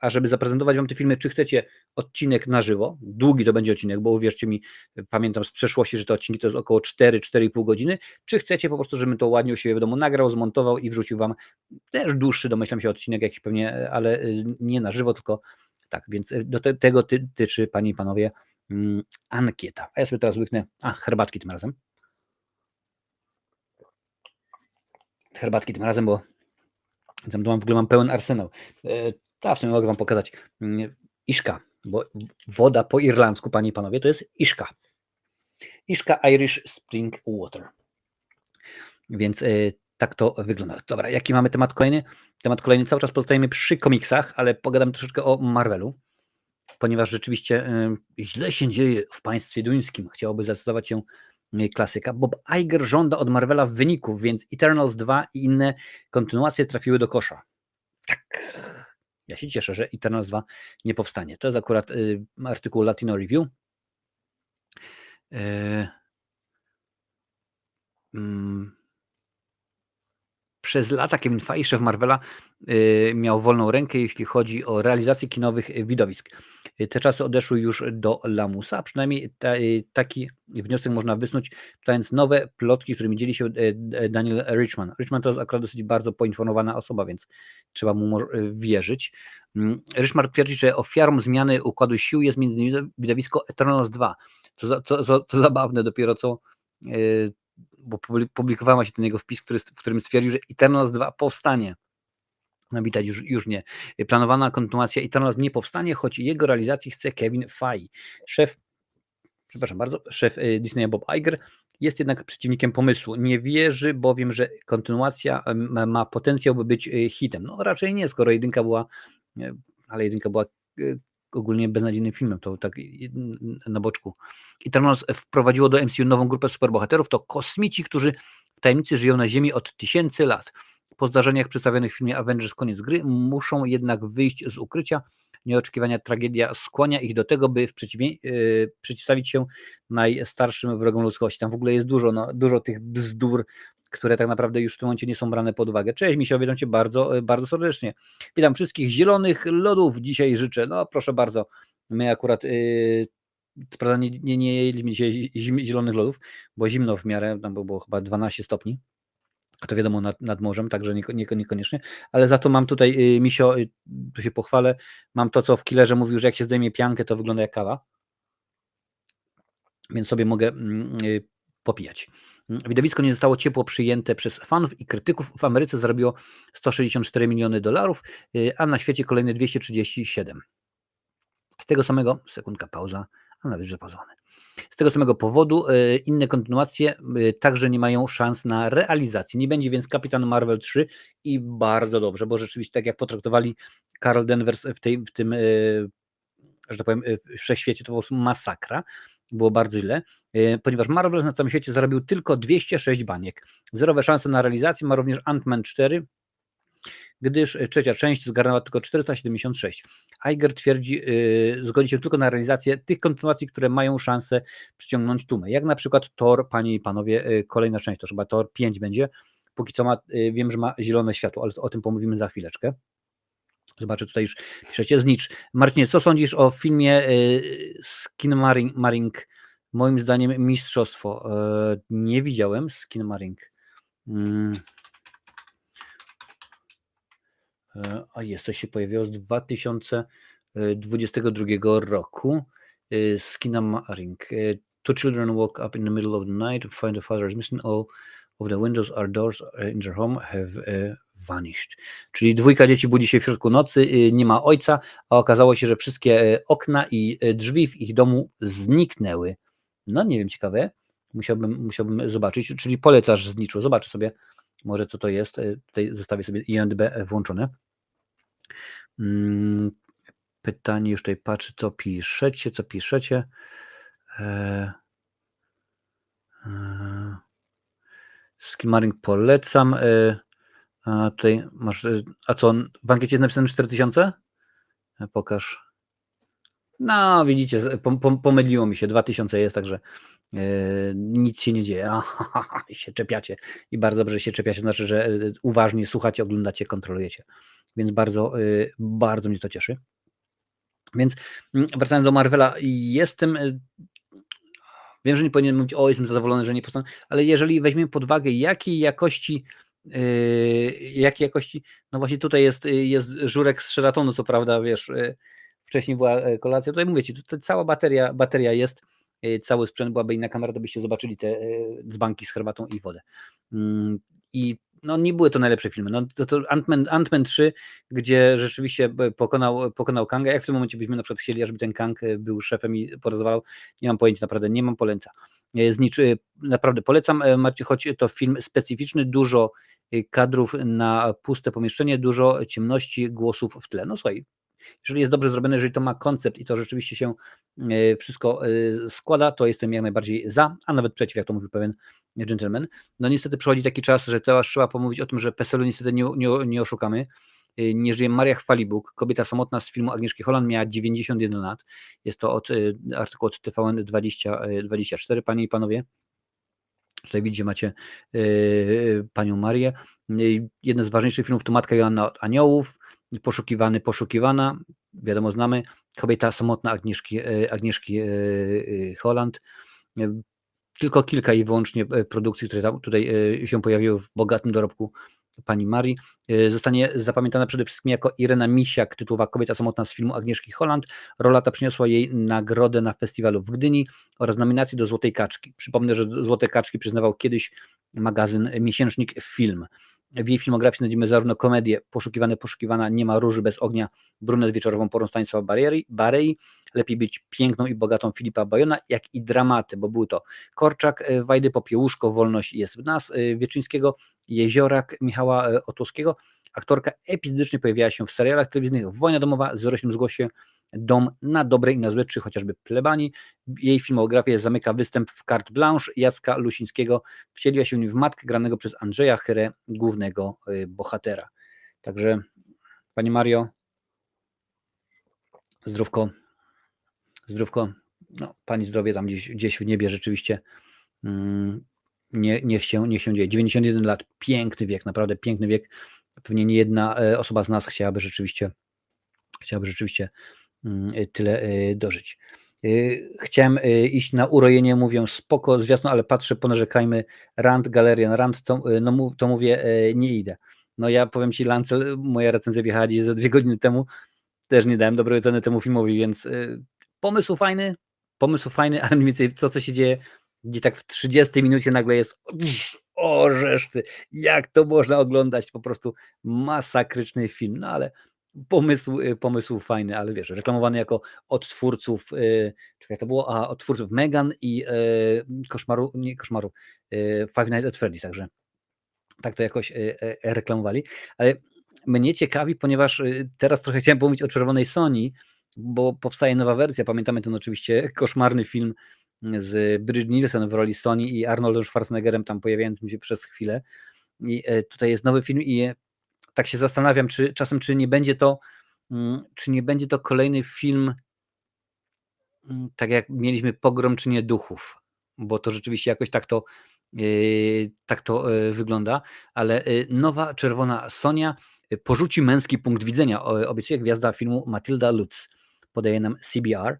A: żeby zaprezentować wam te filmy, czy chcecie odcinek na żywo, długi to będzie odcinek, bo uwierzcie mi, pamiętam z przeszłości, że te odcinki to jest około 4-4,5 godziny, czy chcecie po prostu, żebym to ładnie u siebie w domu nagrał, zmontował i wrzucił wam też dłuższy, domyślam się, odcinek jakiś pewnie, ale nie na żywo, tylko tak, więc do tego tyczy, panie i panowie, ankieta. A ja sobie teraz łyknę, herbatki tym razem. Herbatki tym razem, bo w ogóle mam pełen arsenał. W sumie mogę wam pokazać. Iszka, bo woda po irlandzku, panie i panowie, to jest Iszka. Iszka Irish Spring Water. Więc tak to wygląda. Dobra, jaki mamy temat kolejny? Temat kolejny, cały czas pozostajemy przy komiksach, ale pogadam troszeczkę o Marvelu, ponieważ rzeczywiście źle się dzieje w państwie duńskim. Chciałoby zdecydować się klasyka. Bob Iger żąda od Marvela wyników, więc Eternals 2 i inne kontynuacje trafiły do kosza. Tak. Ja się cieszę, że Eternals 2 nie powstanie. To jest akurat artykuł Latino Review. Przez lata Kevin Feige, szef Marvela, miał wolną rękę, jeśli chodzi o realizację kinowych widowisk. Te czasy odeszły już do lamusa, przynajmniej taki wniosek można wysnuć, czytając nowe plotki, którymi dzieli się Daniel Richman. Richman to jest akurat dosyć bardzo poinformowana osoba, więc trzeba mu wierzyć. Richman twierdzi, że ofiarą zmiany układu sił jest między innymi widowisko Eternals 2. Co zabawne, dopiero co bo publikowała się ten jego wpis, w którym stwierdził, że Eternals 2 powstanie. No widać, już nie. Planowana kontynuacja Eternals nie powstanie, choć jego realizacji chce Kevin Feige. Szef Disneya Bob Iger jest jednak przeciwnikiem pomysłu. Nie wierzy bowiem, że kontynuacja ma potencjał, by być hitem. No raczej nie, skoro jedynka była ogólnie beznadziejnym filmem, to tak na boczku. Eternals wprowadziło do MCU nową grupę superbohaterów, to kosmici, którzy w tajemnicy żyją na Ziemi od tysięcy lat. Po zdarzeniach przedstawionych w filmie Avengers Koniec Gry muszą jednak wyjść z ukrycia. Nieoczekiwania tragedia skłania ich do tego, by przeciwstawić się najstarszym wrogom ludzkości. Tam w ogóle jest dużo tych bzdur, które tak naprawdę już w tym momencie nie są brane pod uwagę. Cześć Misio, witam Cię bardzo, bardzo serdecznie. Witam wszystkich zielonych lodów dzisiaj życzę. No proszę bardzo, my akurat prawda nie jedliśmy dzisiaj zielonych lodów, bo zimno w miarę, tam było chyba 12 stopni. A to wiadomo nad morzem, także niekoniecznie, ale za to mam tutaj, Misio, tu się pochwalę, mam to, co w Killerze mówił, że jak się zdejmie piankę, to wygląda jak kawa. Więc sobie mogę popijać. Widowisko nie zostało ciepło przyjęte przez fanów i krytyków. W Ameryce zarobiło $164 miliony, a na świecie kolejne 237. Z tego samego, sekundka pauza, a nawet zapauzony. Z tego samego powodu inne kontynuacje także nie mają szans na realizację. Nie będzie więc Kapitan Marvel 3 i bardzo dobrze, bo rzeczywiście tak jak potraktowali Carol Danvers w tym, że tak powiem, wszechświecie, to po prostu masakra. Było bardzo źle, ponieważ Marvel na całym świecie zarobił tylko 206 baniek. Zerowe szanse na realizację ma również Ant-Man 4, gdyż trzecia część zgarnęła tylko 476. Iger twierdzi, zgodzi się tylko na realizację tych kontynuacji, które mają szansę przyciągnąć tłumę. Jak na przykład Thor, panie i panowie, kolejna część, to chyba Thor 5 będzie. Póki co wiem, że ma zielone światło, ale o tym pomówimy za chwileczkę. Zobaczę, tutaj już piszecie. Znicz. Marcinie, co sądzisz o filmie Skinamarink? Moim zdaniem mistrzostwo. Nie widziałem Skinamarink. A jest, coś się pojawiło z 2022 roku. Skinamarink. Two children woke up in the middle of the night to find the father is missing. All of the windows or doors in their home have vanished. Czyli dwójka dzieci budzi się w środku nocy, nie ma ojca, a okazało się, że wszystkie okna i drzwi w ich domu zniknęły. No nie wiem, ciekawe. Musiałbym zobaczyć, czyli polecasz Zniczu. Zobaczę sobie może co to jest. Tutaj zostawię sobie IMDb włączone. Pytanie, już tutaj patrzę, co piszecie. Skinamarink polecam. A tutaj masz, a co, w ankiecie jest napisane 4000? Pokaż. No, widzicie, pomyliło mi się, 2000 jest, także nic się nie dzieje. Się czepiacie i bardzo dobrze się czepiacie, znaczy, że uważnie słuchacie, oglądacie, kontrolujecie. Więc bardzo, bardzo mnie to cieszy. Więc wracając do Marvela, wiem, że nie powinien mówić, jestem zadowolony, że nie powstał, ale jeżeli weźmiemy pod uwagę, jakiej jakości, no właśnie tutaj jest żurek z Sheratonu, co prawda, wiesz, wcześniej była kolacja, tutaj mówię Ci, tutaj cała bateria jest, cały sprzęt, byłaby inna kamera, to byście zobaczyli te dzbanki z herbatą i wodę. I no nie były to najlepsze filmy. No, to Ant-Man 3, gdzie rzeczywiście pokonał Kanga. Jak w tym momencie byśmy na przykład chcieli, żeby ten Kang był szefem i porozwalał, nie mam pojęcia, naprawdę nie mam poleca. Znicz, naprawdę polecam, choć to film specyficzny, dużo kadrów na puste pomieszczenie, dużo ciemności, głosów w tle. No słuchaj, jeżeli jest dobrze zrobione, jeżeli to ma koncept i to rzeczywiście się wszystko składa, to jestem jak najbardziej za, a nawet przeciw, jak to mówił pewien gentleman. No niestety przychodzi taki czas, że teraz trzeba pomówić o tym, że PESEL-u niestety nie oszukamy. Nie żyje Maria Chwalibuk, kobieta samotna z filmu Agnieszki Holland, miała 91 lat. Jest to artykuł od TVN24, panie i panowie. Tutaj widzicie, macie panią Marię. Jeden z ważniejszych filmów to Matka Joanna od Aniołów, Poszukiwana, wiadomo, znamy, kobieta samotna Agnieszki Holland. Tylko kilka i wyłącznie produkcji, które tutaj się pojawiły w bogatym dorobku pani Marii. Zostanie zapamiętana przede wszystkim jako Irena Misiak, tytułowa kobieta samotna z filmu Agnieszki Holland. Rola ta przyniosła jej nagrodę na festiwalu w Gdyni oraz nominację do Złotej Kaczki. Przypomnę, że Złote Kaczki przyznawał kiedyś magazyn Miesięcznik Film. W jej filmografii znajdziemy zarówno komedię Poszukiwana, Nie ma róży bez ognia, Brunet wieczorową porą Stanisława Barei, Lepiej być piękną i bogatą Filipa Bajona, jak i dramaty, bo były to Korczak, Wajdy Popiełuszko, Wolność jest w nas, Wieczyńskiego, Jeziorak Michała Otowskiego. Aktorka epizodycznie pojawiała się w serialach telewizyjnych Wojna domowa, 08 zgłoś się, Dom, Na dobre i na złe, czy chociażby Plebanii. Jej filmografię zamyka występ w Carte Blanche Jacka Lusińskiego. Wcieliła się w matkę granego przez Andrzeja Chyrę, głównego bohatera. Także Pani Mario, zdrówko, no, Pani zdrowie tam gdzieś w niebie rzeczywiście, niech się dzieje. 91 lat, piękny wiek, naprawdę piękny wiek. Pewnie nie jedna osoba z nas chciałaby rzeczywiście tyle dożyć. Chciałem iść na urojenie, mówię spoko, zwiastun, ale patrzę, ponarzekajmy, Rand, Galerian, Rand, to mówię, nie idę. No ja powiem Ci, Lancel, moja recenzja wjechała gdzieś ze 2 godziny temu, też nie dałem dobrej oceny temu filmowi, więc pomysł fajny, ale mniej więcej co się dzieje, gdzie tak w 30 minucie nagle jest o reszty, jak to można oglądać, po prostu masakryczny film, no ale pomysł fajny, ale wiesz, reklamowany jako od twórców, czekaj, to było, od twórców Megan i Koszmaru, Five Nights at Freddy's, także tak to jakoś reklamowali, ale mnie ciekawi, ponieważ teraz trochę chciałem pomówić o Czerwonej Soni, bo powstaje nowa wersja, pamiętamy ten oczywiście koszmarny film z Bridget Nielsen w roli Soni i Arnoldem Schwarzeneggerem tam pojawiającym się przez chwilę i tutaj jest nowy film i tak się zastanawiam, czy nie będzie to kolejny film, tak jak mieliśmy Pogrom czynienia duchów, bo to rzeczywiście jakoś tak to wygląda, ale nowa Czerwona Sonia porzuci męski punkt widzenia, obiecuje gwiazda filmu Matilda Lutz, podaje nam CBR.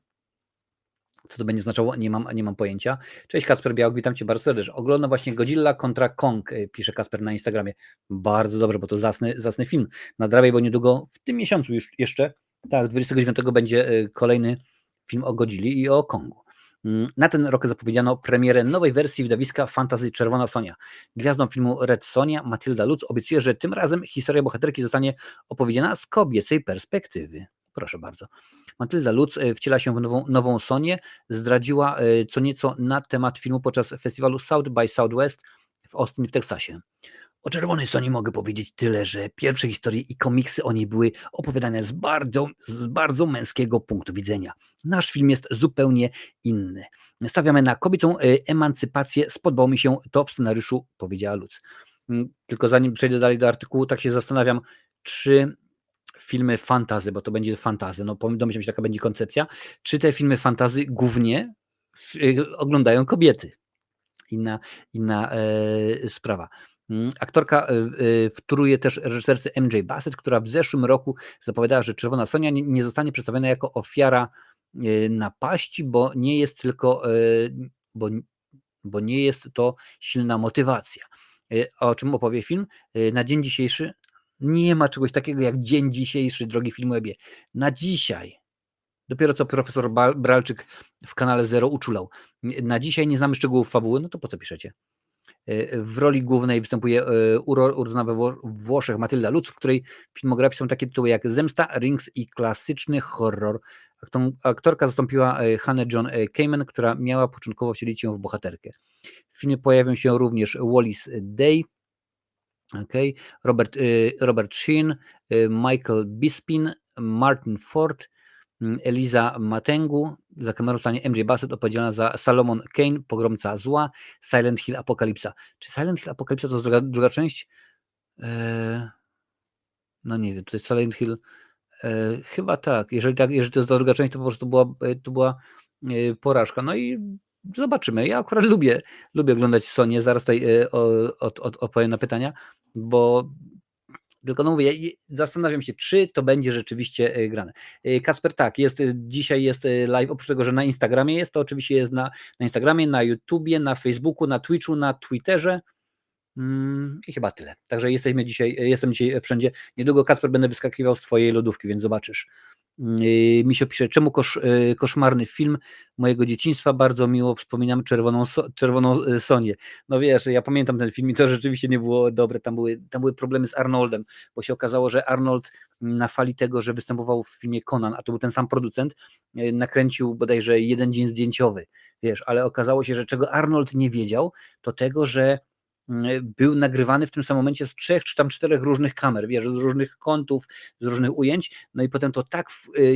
A: Co to będzie oznaczało? Nie mam pojęcia. Cześć Kacper Białek, witam Cię bardzo serdecznie. Oglądam właśnie Godzilla kontra Kong, pisze Kacper na Instagramie. Bardzo dobrze, bo to zasny film. Nadrabiaj, bo niedługo w tym miesiącu już jeszcze, tak, 29 będzie kolejny film o Godzilli i o Kongu. Na ten rok zapowiedziano premierę nowej wersji widowiska Fantasy Czerwona Sonia. Gwiazdą filmu Red Sonia, Matilda Lutz, obiecuje, że tym razem historia bohaterki zostanie opowiedziana z kobiecej perspektywy. Proszę bardzo. Matylda Lutz wciela się w nową Sonię, zdradziła co nieco na temat filmu podczas festiwalu South by Southwest w Austin w Teksasie. O Czerwonej Soni mogę powiedzieć tyle, że pierwsze historie i komiksy o niej były opowiadane z bardzo męskiego punktu widzenia. Nasz film jest zupełnie inny. Stawiamy na kobiecą emancypację, spodobało mi się to w scenariuszu, powiedziała Lutz. Tylko zanim przejdę dalej do artykułu, tak się zastanawiam, czy filmy fantasy, bo to będzie fantasy, no domyślam się, taka będzie koncepcja, czy te filmy fantasy głównie oglądają kobiety. Inna sprawa. Aktorka wtóruje też reżyserce MJ Bassett, która w zeszłym roku zapowiadała, że Czerwona Sonia nie zostanie przedstawiona jako ofiara napaści, bo nie jest to silna motywacja. O czym opowie film? Na dzień dzisiejszy nie ma czegoś takiego jak dzień dzisiejszy, drogi Filmwebie. Na dzisiaj. Dopiero co profesor Bralczyk w kanale Zero uczulał. Na dzisiaj nie znamy szczegółów fabuły, no to po co piszecie? W roli głównej występuje urodzona we Włoszech Matylda Lutz, w której filmografii są takie tytuły jak Zemsta, Rings i klasyczny horror. Aktorka zastąpiła Hannah John Kamen, która miała początkowo wcielić się w bohaterkę. W filmie pojawią się również Wallis Day, Robert Sheen, Michael Bisping, Martin Ford, Eliza Matengu, za kamerą stanie MJ Bassett, odpowiedzialna za Salomon Kane, Pogromca Zła, Silent Hill Apokalipsa. Czy Silent Hill Apokalipsa to jest druga część? No nie wiem, to jest Silent Hill, chyba tak. Jeżeli to jest druga część, to po prostu była porażka. No i zobaczymy. Ja akurat lubię oglądać Sonię, zaraz tutaj odpowiem na pytania, bo tylko no mówię, zastanawiam się, czy to będzie rzeczywiście grane. Kacper, tak, dzisiaj jest live, oprócz tego, że na Instagramie jest, to oczywiście jest na Instagramie, na YouTubie, na Facebooku, na Twitchu, na Twitterze. I chyba tyle. Także jestem dzisiaj wszędzie. Niedługo, Kacper, będę wyskakiwał z twojej lodówki, więc zobaczysz. Misio pisze, czemu koszmarny film mojego dzieciństwa, bardzo miło wspominam czerwoną Sonię. No wiesz, ja pamiętam ten film i to rzeczywiście nie było dobre, tam były problemy z Arnoldem, bo się okazało, że Arnold na fali tego, że występował w filmie Conan, a to był ten sam producent, nakręcił bodajże jeden dzień zdjęciowy, wiesz, ale okazało się, że czego Arnold nie wiedział, to tego, że był nagrywany w tym samym momencie z 3 czy tam 4 różnych kamer, wiesz, z różnych kątów, z różnych ujęć, no i potem to tak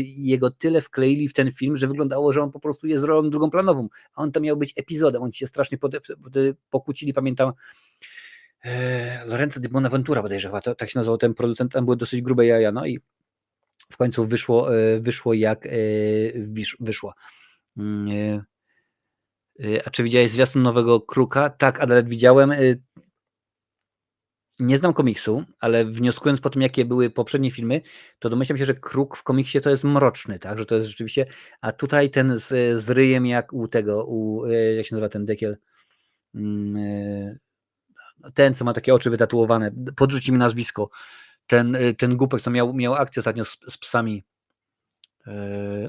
A: jego tyle wkleili w ten film, że wyglądało, że on po prostu jest rolą drugoplanową, a on to miał być epizodem, oni się strasznie pokłócili, pamiętam, Lorenzo di Bonaventura bodajże chyba, tak się nazywał ten producent, tam były dosyć grube jaja, no i w końcu wyszło jak wyszło. A czy widziałeś zwiastun nowego Kruka? Tak, Adalet, widziałem. Nie znam komiksu, ale wnioskując po tym, jakie były poprzednie filmy, to domyślam się, że Kruk w komiksie to jest mroczny, tak, że to jest rzeczywiście, a tutaj ten z ryjem jak u tego, jak się nazywa ten dekiel, ten, co ma takie oczy wytatuowane, podrzuci mi nazwisko, ten głupek, co miał akcję ostatnio z psami.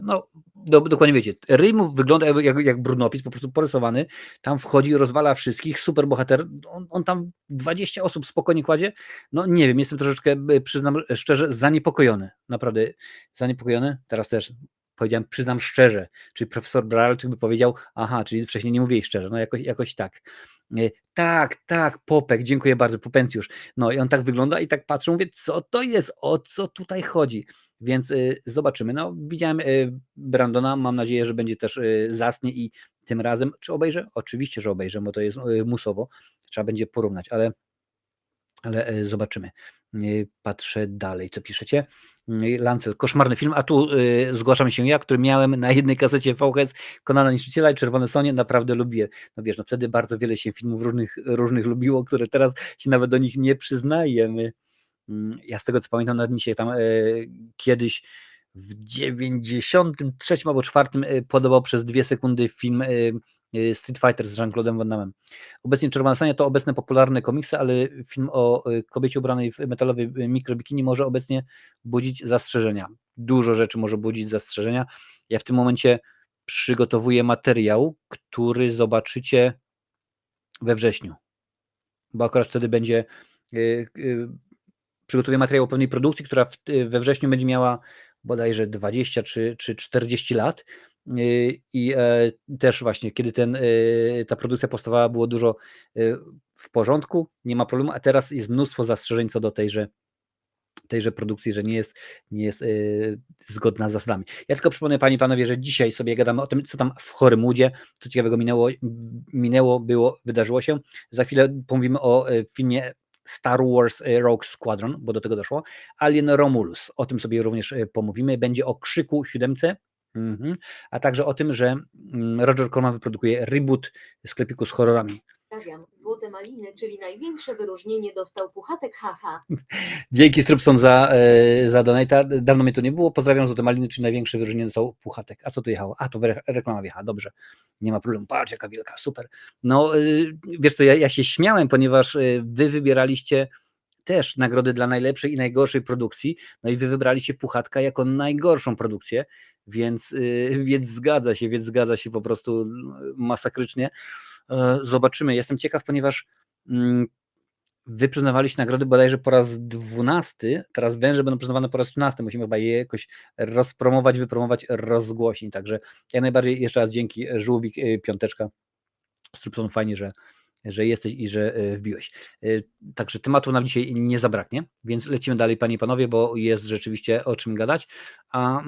A: No, dokładnie wiecie. Ryj mu wygląda jak brudnopis, po prostu porysowany. Tam wchodzi, rozwala wszystkich, super bohater. On tam 20 osób spokojnie kładzie. No nie wiem, jestem troszeczkę, przyznam szczerze, zaniepokojony. Naprawdę zaniepokojony. Teraz też powiedziałem, przyznam szczerze. Czyli profesor Bralczyk by powiedział, aha, czyli wcześniej nie mówiłeś szczerze. No jakoś tak. Tak, Popek, dziękuję bardzo, Popencjusz. No i on tak wygląda i tak patrzą, mówię, co to jest, o co tutaj chodzi. Więc zobaczymy. No, widziałem Brandona, mam nadzieję, że będzie też zacny i tym razem, czy obejrzę? Oczywiście, że obejrzę, bo to jest musowo, trzeba będzie porównać, ale zobaczymy. Patrzę dalej, co piszecie. Lancel, koszmarny film, a tu zgłaszam się ja, który miałem na jednej kasecie VHS Konana Niszczyciela i Czerwone Sonie, naprawdę lubię. No wiesz, no wtedy bardzo wiele się filmów różnych lubiło, które teraz się nawet do nich nie przyznajemy. Ja z tego co pamiętam, nawet mi się tam kiedyś w 93 albo 4 podobał przez 2 sekundy film Street Fighter z Jean-Claude'em Van Damme. Obecnie Czerwona Sonia to obecne popularne komiksy, ale film o kobiecie ubranej w metalowej mikrobikini może obecnie budzić zastrzeżenia. Dużo rzeczy może budzić zastrzeżenia. Ja w tym momencie przygotowuję materiał, który zobaczycie we wrześniu, bo akurat wtedy będzie przygotowuję materiał o pewnej produkcji, która we wrześniu będzie miała bodajże 20 czy 40 lat i też właśnie, kiedy ta produkcja powstawała, było dużo w porządku, nie ma problemu, a teraz jest mnóstwo zastrzeżeń co do tejże produkcji, że nie jest zgodna z zasadami. Ja tylko przypomnę Panie i Panowie, że dzisiaj sobie gadamy o tym, co tam w Hollywoodzie, co ciekawego wydarzyło się. Za chwilę pomówimy o filmie Star Wars Rogue Squadron, bo do tego doszło. Alien Romulus, o tym sobie również pomówimy. Będzie o Krzyku 7, a także o tym, że Roger Corman wyprodukuje reboot sklepiku z horrorami.
B: Złote maliny, czyli największe wyróżnienie, dostał Puchatek, haha.
A: Dzięki Strupson za donate'a. Dawno mnie tu nie było. Pozdrawiam, Złote maliny, czyli największe wyróżnienie dostał Puchatek. A co tu jechało? A, to reklama wjechała. Dobrze. Nie ma problemu. Patrz, jaka wielka. Super. No, wiesz co, ja się śmiałem, ponieważ wy wybieraliście też nagrody dla najlepszej i najgorszej produkcji, no i wy wybraliście Puchatka jako najgorszą produkcję, więc zgadza się po prostu masakrycznie. Zobaczymy. Jestem ciekaw, ponieważ wy przyznawaliście nagrody bodajże po raz 12, teraz węże będą przyznawane po raz 13, musimy chyba je jakoś rozpromować, wypromować, rozgłośnić, także jak najbardziej jeszcze raz dzięki, Żółwik, 5, Strupson, fajnie, że jesteś i że wbiłeś. Także tematów nam dzisiaj nie zabraknie, więc lecimy dalej, Panie i Panowie, bo jest rzeczywiście o czym gadać, a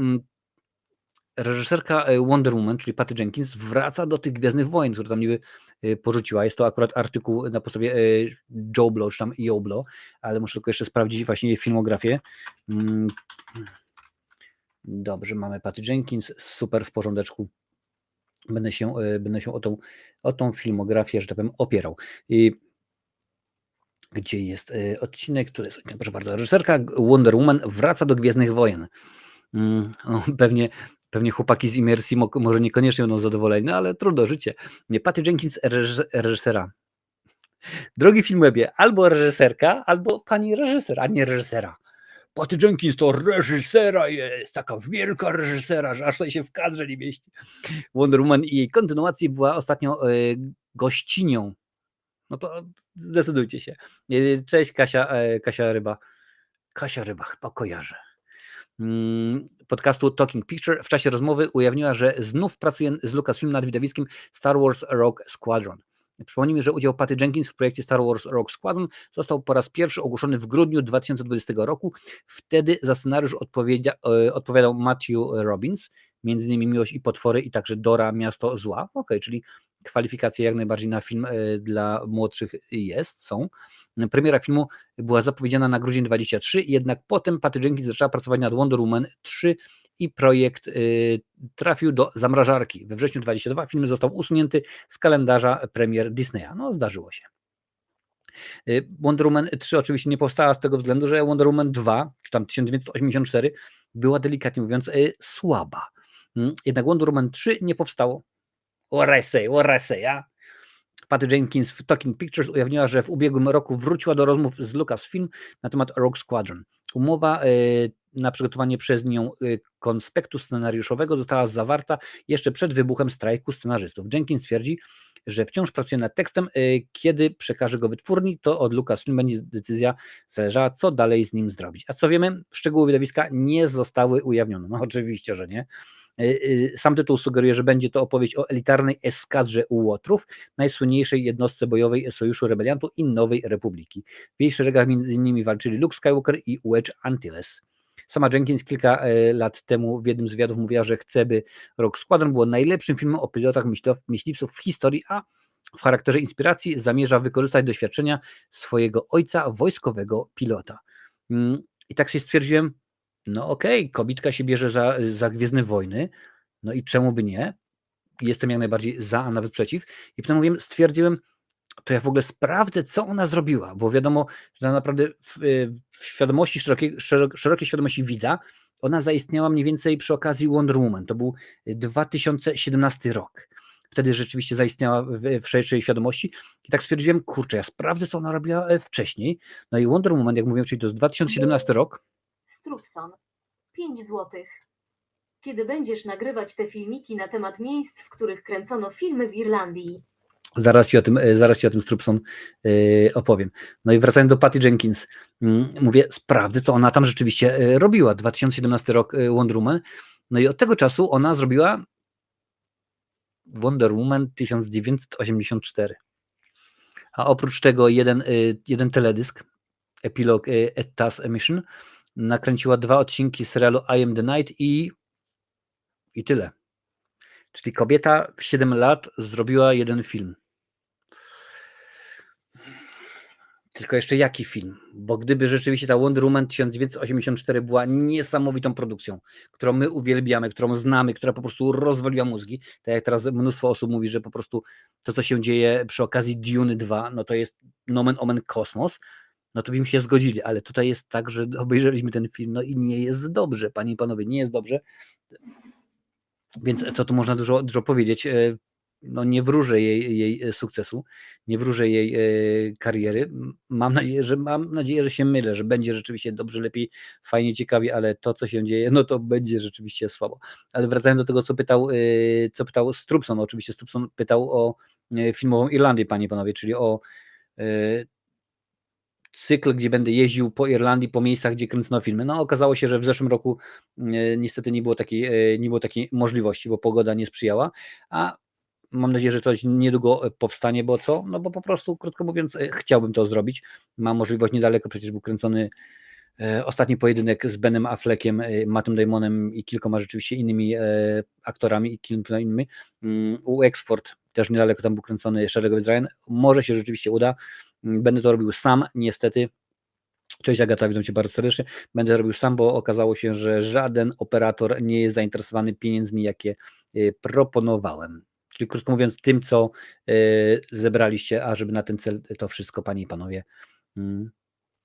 A: reżyserka Wonder Woman, czyli Patty Jenkins, wraca do tych Gwiezdnych Wojen, które tam niby porzuciła. Jest to akurat artykuł na podstawie Joe Blow, czy tam Joe Blow, ale muszę tylko jeszcze sprawdzić właśnie jej filmografię. Dobrze, mamy Patty Jenkins, super, w porządeczku. Będę się o tą filmografię, że tak powiem, opierał. Gdzie jest odcinek, który jest, proszę bardzo, reżyserka Wonder Woman wraca do Gwiezdnych Wojen. No, pewnie chłopaki z imersji może niekoniecznie będą zadowoleni, no ale trudno, życie. Patty Jenkins, reżysera. Drogi Filmwebie, albo reżyserka, albo pani reżyser, a nie reżysera. Patty Jenkins to reżysera jest, taka wielka reżysera, że aż tutaj się w kadrze nie mieści. Wonder Woman i jej kontynuacji była ostatnio gościnią. No to zdecydujcie się. Cześć Kasia Ryba. Kasia Ryba, chyba kojarzę. Podcastu Talking Picture w czasie rozmowy ujawniła, że znów pracuje z Lucasfilm nad widowiskiem Star Wars Rogue Squadron. Przypomnijmy, że udział Patty Jenkins w projekcie Star Wars Rogue Squadron został po raz pierwszy ogłoszony w grudniu 2020 roku. Wtedy za scenariusz odpowiadał Matthew Robbins, między innymi Miłość i potwory i także Dora, Miasto zła. Czyli kwalifikacje jak najbardziej na film dla młodszych są. Premiera filmu była zapowiedziana na grudzień 23, jednak potem Patty Jenkins zaczęła pracować nad Wonder Woman 3 i projekt trafił do zamrażarki. We wrześniu 22 film został usunięty z kalendarza premier Disneya. No, zdarzyło się. Wonder Woman 3 oczywiście nie powstała z tego względu, że Wonder Woman 2, czy tam 1984, była delikatnie mówiąc słaba. Jednak Wonder Woman 3 nie powstało. What I say, a? Patty Jenkins w Talking Pictures ujawniła, że w ubiegłym roku wróciła do rozmów z Lucasfilm na temat Rogue Squadron. Umowa na przygotowanie przez nią konspektu scenariuszowego została zawarta jeszcze przed wybuchem strajku scenarzystów. Jenkins twierdzi, że wciąż pracuje nad tekstem. Kiedy przekaże go wytwórni, to od Lucasfilm będzie decyzja zależała, co dalej z nim zrobić. A co wiemy? Szczegóły widowiska nie zostały ujawnione. No oczywiście, że nie. Sam tytuł sugeruje, że będzie to opowieść o elitarnej eskadrze łotrów, najsłynniejszej jednostce bojowej Sojuszu Rebeliantu i Nowej Republiki. W jej szeregach m.in. walczyli Luke Skywalker i Wedge Antilles. Sama Jenkins kilka lat temu w jednym z wywiadów mówiła, że chce, by Rogue Squadron było najlepszym filmem o pilotach myśliwców w historii, a w charakterze inspiracji zamierza wykorzystać doświadczenia swojego ojca, wojskowego pilota. I tak się stwierdziłem, no okej, kobitka się bierze za Gwiezdne Wojny, no i czemu by nie? Jestem jak najbardziej za, a nawet przeciw. I potem stwierdziłem, to ja w ogóle sprawdzę, co ona zrobiła, bo wiadomo, że tak naprawdę w świadomości, szerokiej świadomości widza, ona zaistniała mniej więcej przy okazji Wonder Woman. To był 2017 rok. Wtedy rzeczywiście zaistniała w szerszej świadomości. I tak stwierdziłem, kurczę, ja sprawdzę, co ona robiła wcześniej. No i Wonder Woman, jak mówiłem, czyli to jest 2017 rok.
B: Strupson, 5 złotych. Kiedy będziesz nagrywać te filmiki na temat miejsc, w których kręcono filmy w Irlandii?
A: Zaraz ci o tym Strupson opowiem. No i wracając do Patty Jenkins, mówię, sprawdzę, co ona tam rzeczywiście robiła. 2017 rok Wonder Woman. No i od tego czasu ona zrobiła Wonder Woman 1984. A oprócz tego jeden teledysk, epilog Etta's Emission, nakręciła 2 odcinki serialu I Am the Night i tyle. Czyli kobieta w 7 lat zrobiła jeden film. Tylko jeszcze jaki film? Bo gdyby rzeczywiście ta Wonder Woman 1984 była niesamowitą produkcją, którą my uwielbiamy, którą znamy, która po prostu rozwaliła mózgi, tak jak teraz mnóstwo osób mówi, że po prostu to, co się dzieje przy okazji Dune 2, no to jest nomen omen kosmos, no to byśmy się zgodzili, ale tutaj jest tak, że obejrzeliśmy ten film, no i nie jest dobrze, panie i panowie, nie jest dobrze. Więc co tu można dużo powiedzieć? No nie wróżę jej sukcesu, nie wróżę jej kariery. Mam nadzieję, że się mylę, że będzie rzeczywiście dobrze, lepiej, fajnie, ciekawie, ale to, co się dzieje, no to będzie rzeczywiście słabo. Ale wracając do tego, co pytał Strupson, oczywiście Strupson pytał o filmową Irlandię, panie i panowie, czyli o cykl, gdzie będę jeździł po Irlandii, po miejscach, gdzie kręcono filmy. No okazało się, że w zeszłym roku niestety nie było takiej możliwości, bo pogoda nie sprzyjała, a mam nadzieję, że to niedługo powstanie, bo co? No bo po prostu, krótko mówiąc, chciałbym to zrobić. Mam możliwość niedaleko, przecież był kręcony ostatni pojedynek z Benem Affleckiem, Mattem Damonem i kilkoma rzeczywiście innymi aktorami i kilkoma innymi. U Wexford też niedaleko tam był kręcony Szeregowiec Ryan. Może się rzeczywiście uda. Będę to robił sam, niestety. Cześć Agata, witam Cię bardzo serdecznie. Będę robił sam, bo okazało się, że żaden operator nie jest zainteresowany pieniędzmi, jakie proponowałem. Czyli krótko mówiąc, tym, co zebraliście, a żeby na ten cel to wszystko, panie i panowie,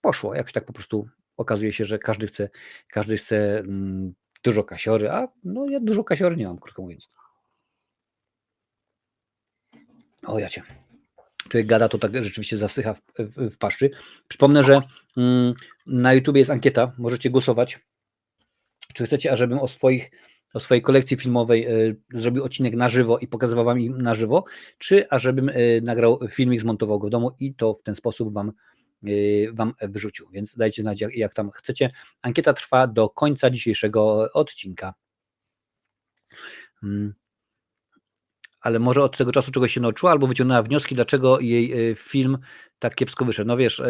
A: poszło. Jakoś tak po prostu okazuje się, że każdy chce dużo kasiory, a no ja dużo kasiory nie mam, krótko mówiąc. O jacie. człowiek gada, to tak rzeczywiście zasycha w paszczy. Przypomnę, że na YouTubie jest ankieta, możecie głosować, czy chcecie, ażebym o swojej kolekcji filmowej zrobił odcinek na żywo i pokazywał wam ich na żywo, czy ażebym nagrał filmik, zmontował go w domu i to w ten sposób wam wyrzucił. Więc dajcie znać, jak tam chcecie. Ankieta trwa do końca dzisiejszego odcinka. Ale może od tego czasu czegoś się nauczyła albo wyciągnęła wnioski, dlaczego jej film tak kiepsko wyszedł. No wiesz,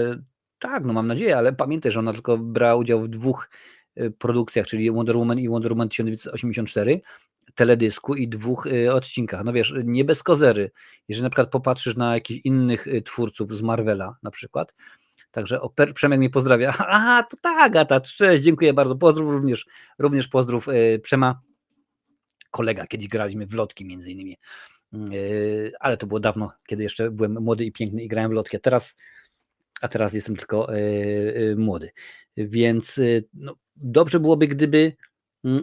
A: tak, no mam nadzieję, ale pamiętaj, że ona tylko brała udział w 2 produkcjach, czyli Wonder Woman i Wonder Woman 1984, teledysku i 2 odcinkach. No wiesz, nie bez kozery. Jeżeli na przykład popatrzysz na jakichś innych twórców z Marvela na przykład, także Przemek mnie pozdrawia. Aha, to ta Agata, cześć, dziękuję bardzo. Pozdrów również pozdrów Przema. Kolega, kiedyś graliśmy w lotki między innymi, ale to było dawno, kiedy jeszcze byłem młody i piękny i grałem w lotki, a teraz jestem tylko młody. Więc no, dobrze byłoby, gdyby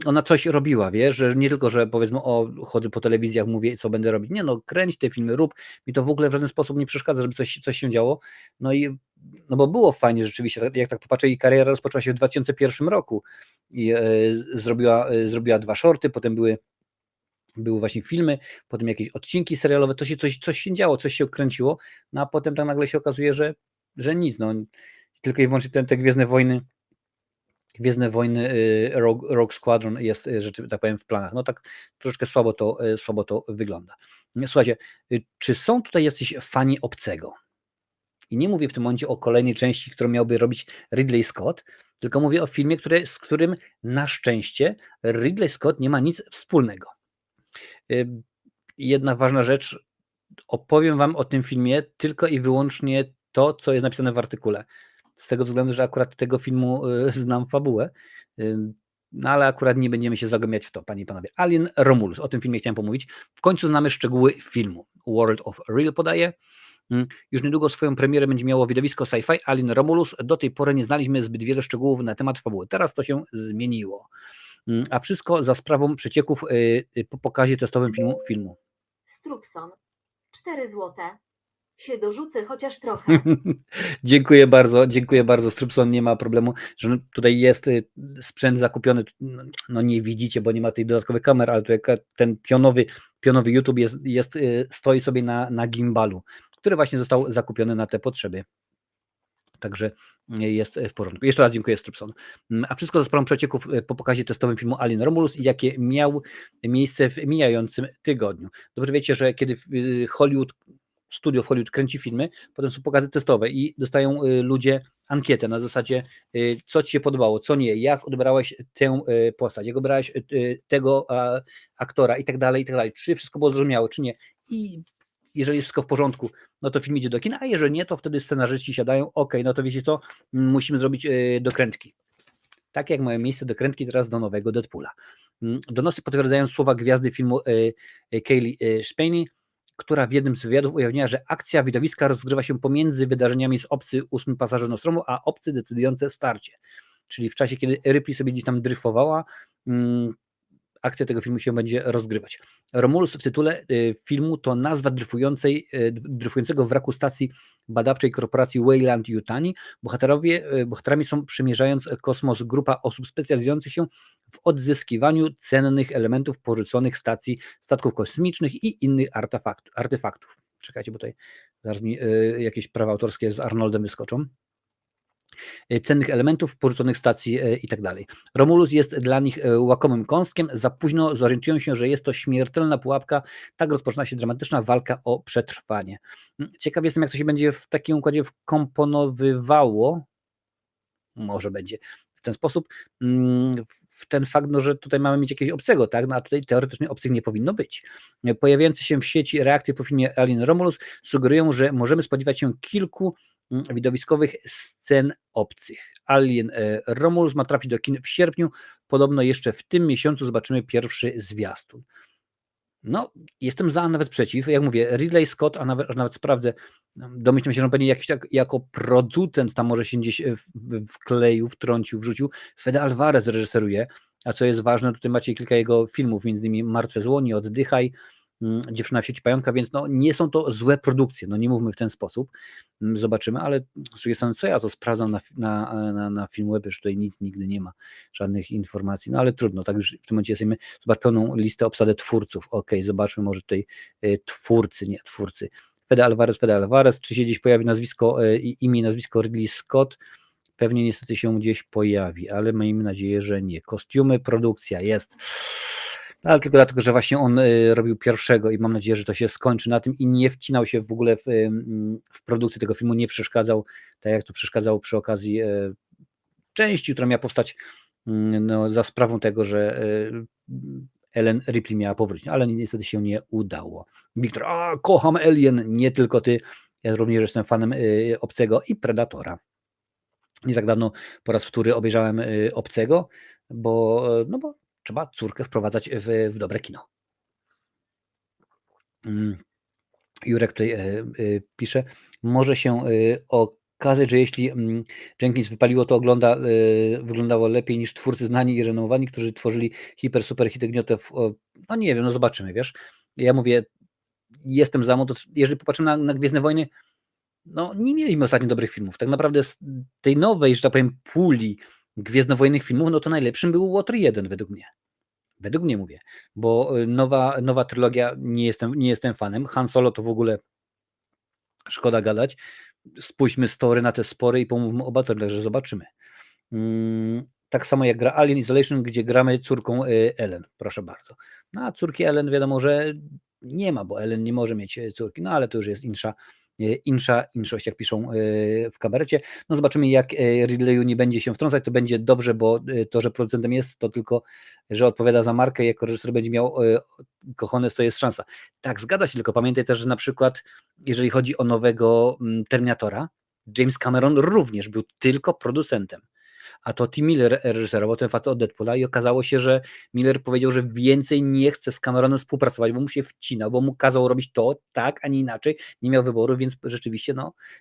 A: ona coś robiła, wiesz, że nie tylko, że powiedzmy, chodzę po telewizjach, mówię, co będę robić. Nie no, kręć te filmy, rób. Mi to w ogóle w żaden sposób nie przeszkadza, żeby coś się działo. No bo było fajnie rzeczywiście, jak tak popatrzę, jej kariera rozpoczęła się w 2001 roku i zrobiła 2 shorty, potem były właśnie filmy, potem jakieś odcinki serialowe, to się coś się działo, coś się kręciło, no a potem tak nagle się okazuje, że nic, no tylko i wyłącznie te Gwiezdne Wojny Rogue Squadron jest rzeczywiście, tak powiem, w planach. No tak troszeczkę słabo to wygląda. Słuchajcie, czy są tutaj jacyś fani Obcego? I nie mówię w tym momencie o kolejnej części, którą miałby robić Ridley Scott, tylko mówię o filmie, z którym na szczęście Ridley Scott nie ma nic wspólnego. Jedna ważna rzecz, opowiem wam o tym filmie tylko i wyłącznie to, co jest napisane w artykule. Z tego względu, że akurat tego filmu znam fabułę, no ale akurat nie będziemy się zagłębiać w to, panie i panowie. Alien Romulus, o tym filmie chciałem pomówić. W końcu znamy szczegóły filmu. World of Real podaje. Już niedługo swoją premierę będzie miało widowisko sci-fi Alien Romulus. Do tej pory nie znaliśmy zbyt wiele szczegółów na temat fabuły. Teraz to się zmieniło. A wszystko za sprawą przecieków po pokazie testowym filmu.
B: Strupson. 4 złote. Się dorzucę chociaż trochę.
A: Dziękuję bardzo. Strupson, nie ma problemu, że tutaj jest sprzęt zakupiony, no nie widzicie, bo nie ma tej dodatkowej kamer, ale tutaj ten pionowy YouTube stoi sobie na gimbalu, który właśnie został zakupiony na te potrzeby. Także jest w porządku. Jeszcze raz dziękuję, Strupson. A wszystko za sprawą przecieków po pokazie testowym filmu Alien Romulus, jakie miał miejsce w mijającym tygodniu. Dobrze wiecie, że kiedy studio w Hollywood kręci filmy, potem są pokazy testowe i dostają ludzie ankietę na zasadzie, co ci się podobało, co nie, jak odbrałeś tę postać, jak odbrałeś tego aktora i tak dalej, czy wszystko było zrozumiałe, czy nie. I jeżeli jest wszystko w porządku, no to film idzie do kina, a jeżeli nie, to wtedy scenarzyści siadają, no to wiecie co, musimy zrobić dokrętki. Tak jak mają miejsce dokrętki teraz do nowego Deadpoola. Donosy potwierdzają słowa gwiazdy filmu Kaylee Spaeny, która w jednym z wywiadów ujawniła, że akcja widowiska rozgrywa się pomiędzy wydarzeniami z Obcy 8 Pasażer Nostromu, a Obcy decydujące starcie. Czyli w czasie, kiedy Ripley sobie gdzieś tam dryfowała, akcja tego filmu się będzie rozgrywać. Romulus w tytule filmu to nazwa dryfującego wraku stacji badawczej korporacji Weyland-Yutani. Bohaterami są, przemierzając kosmos, grupa osób specjalizujących się w odzyskiwaniu cennych elementów porzuconych stacji statków kosmicznych i innych artefaktów. Czekajcie, bo tutaj zaraz mi jakieś prawa autorskie z Arnoldem wyskoczą. Cennych elementów, porzuconych stacji i tak dalej. Romulus jest dla nich łakomym kąskiem, za późno zorientują się, że jest to śmiertelna pułapka, tak rozpoczyna się dramatyczna walka o przetrwanie. Ciekaw jestem, jak to się będzie w takim układzie wkomponowywało, może będzie w ten sposób, w ten fakt, no, że tutaj mamy mieć jakiegoś obcego, tak? No, a tutaj teoretycznie obcych nie powinno być. Pojawiające się w sieci reakcje po filmie Alien Romulus sugerują, że możemy spodziewać się kilku widowiskowych scen obcych. Alien Romulus ma trafić do kin w sierpniu. Podobno jeszcze w tym miesiącu zobaczymy pierwszy zwiastun. No, jestem za, a nawet przeciw. Jak mówię, Ridley Scott, a nawet sprawdzę, domyślam się, że on pewnie jakiś jako producent tam może się gdzieś wkleił, wtrącił, wrzucił. Fede Alvarez reżyseruje, a co jest ważne, tutaj macie kilka jego filmów, między innymi Martwe zło, Nie oddychaj, Dziewczyna w sieci pająka, więc no, nie są to złe produkcje, no nie mówmy w ten sposób. Zobaczymy, ale z drugiej strony, co ja to sprawdzam na Filmwebie, że tutaj nic nigdy nie ma, żadnych informacji, no ale trudno, tak już w tym momencie jesteśmy, zobacz pełną listę, obsadę twórców, zobaczmy może tutaj twórcy, Fede Alvarez, czy się gdzieś pojawi nazwisko, imię i nazwisko Ridley Scott? Pewnie niestety się gdzieś pojawi, ale miejmy nadzieję, że nie. Kostiumy, produkcja jest. Ale tylko dlatego, że właśnie on robił pierwszego i mam nadzieję, że to się skończy na tym i nie wcinał się w ogóle w produkcję tego filmu, nie przeszkadzał, tak jak to przeszkadzał przy okazji części, która miała powstać no, za sprawą tego, że Ellen Ripley miała powrócić, ale niestety się nie udało. Wiktor, kocham Alien, nie tylko ty, ja również jestem fanem Obcego i Predatora. Nie tak dawno po raz wtóry obejrzałem Obcego, bo trzeba córkę wprowadzać w dobre kino. Jurek tutaj pisze, może się okazać, że jeśli Jenkins wypaliło, to wyglądało lepiej niż twórcy znani i renomowani, którzy tworzyli super hity gniotę. No nie wiem, no zobaczymy, wiesz. Ja mówię, jestem za mocno, jeżeli popatrzymy na Gwiezdne Wojny, no nie mieliśmy ostatnio dobrych filmów. Tak naprawdę z tej nowej, że tak powiem, puli gwiezdnowojennych filmów, no to najlepszym był Łotr 1 według mnie. Według mnie mówię, bo nowa trylogia nie jestem fanem. Han Solo to w ogóle szkoda gadać. Spójrzmy story na te spory i pomówmy o Battle, także zobaczymy. Tak samo jak gra Alien Isolation, gdzie gramy córką Ellen, proszę bardzo. No a córki Ellen wiadomo, że nie ma, bo Ellen nie może mieć córki, no ale to już jest inszość, jak piszą w kabarecie. No zobaczymy, jak Ridleyu nie będzie się wtrącać, to będzie dobrze, bo to, że producentem jest, to tylko, że odpowiada za markę, jako reżyser będzie miał cojones, to jest szansa. Tak, zgadza się, tylko pamiętaj też, że na przykład, jeżeli chodzi o nowego Terminatora, James Cameron również był tylko producentem. A to Tim Miller reżyserował ten facet od Deadpoola i okazało się, że Miller powiedział, że więcej nie chce z Cameronem współpracować, bo mu się wcinał, bo mu kazał robić to, tak, a nie inaczej, nie miał wyboru, więc rzeczywiście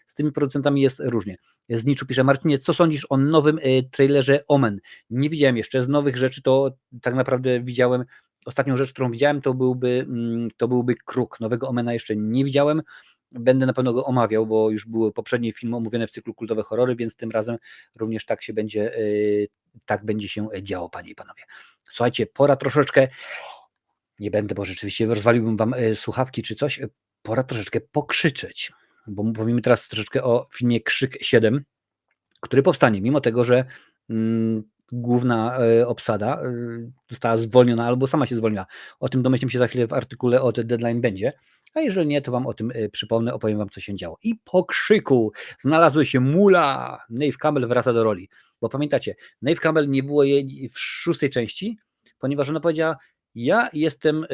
A: z tymi producentami jest różnie. Z Niczu pisze, Marcinie, co sądzisz o nowym trailerze Omen? Nie widziałem jeszcze, z nowych rzeczy to tak naprawdę widziałem, ostatnią rzecz, którą widziałem, to byłby Kruk, nowego Omena jeszcze nie widziałem. Będę na pewno go omawiał, bo już były poprzednie filmy omówione w cyklu Kultowe Horrory, więc tym razem również tak będzie się działo, panie i panowie. Słuchajcie, pora troszeczkę, nie będę, bo rzeczywiście rozwaliłbym wam słuchawki czy coś, pora troszeczkę pokrzyczeć, bo powiemy teraz troszeczkę o filmie Krzyk 7, który powstanie, mimo tego, że główna obsada została zwolniona albo sama się zwolniła. O tym domyślam się za chwilę w artykule od Deadline będzie, a jeżeli nie, to wam o tym przypomnę, opowiem wam, co się działo. I po Krzyku znalazły się Mula. Neve Campbell wraca do roli, bo pamiętacie, Neve Campbell nie było jej w 6. części, ponieważ ona powiedziała, ja jestem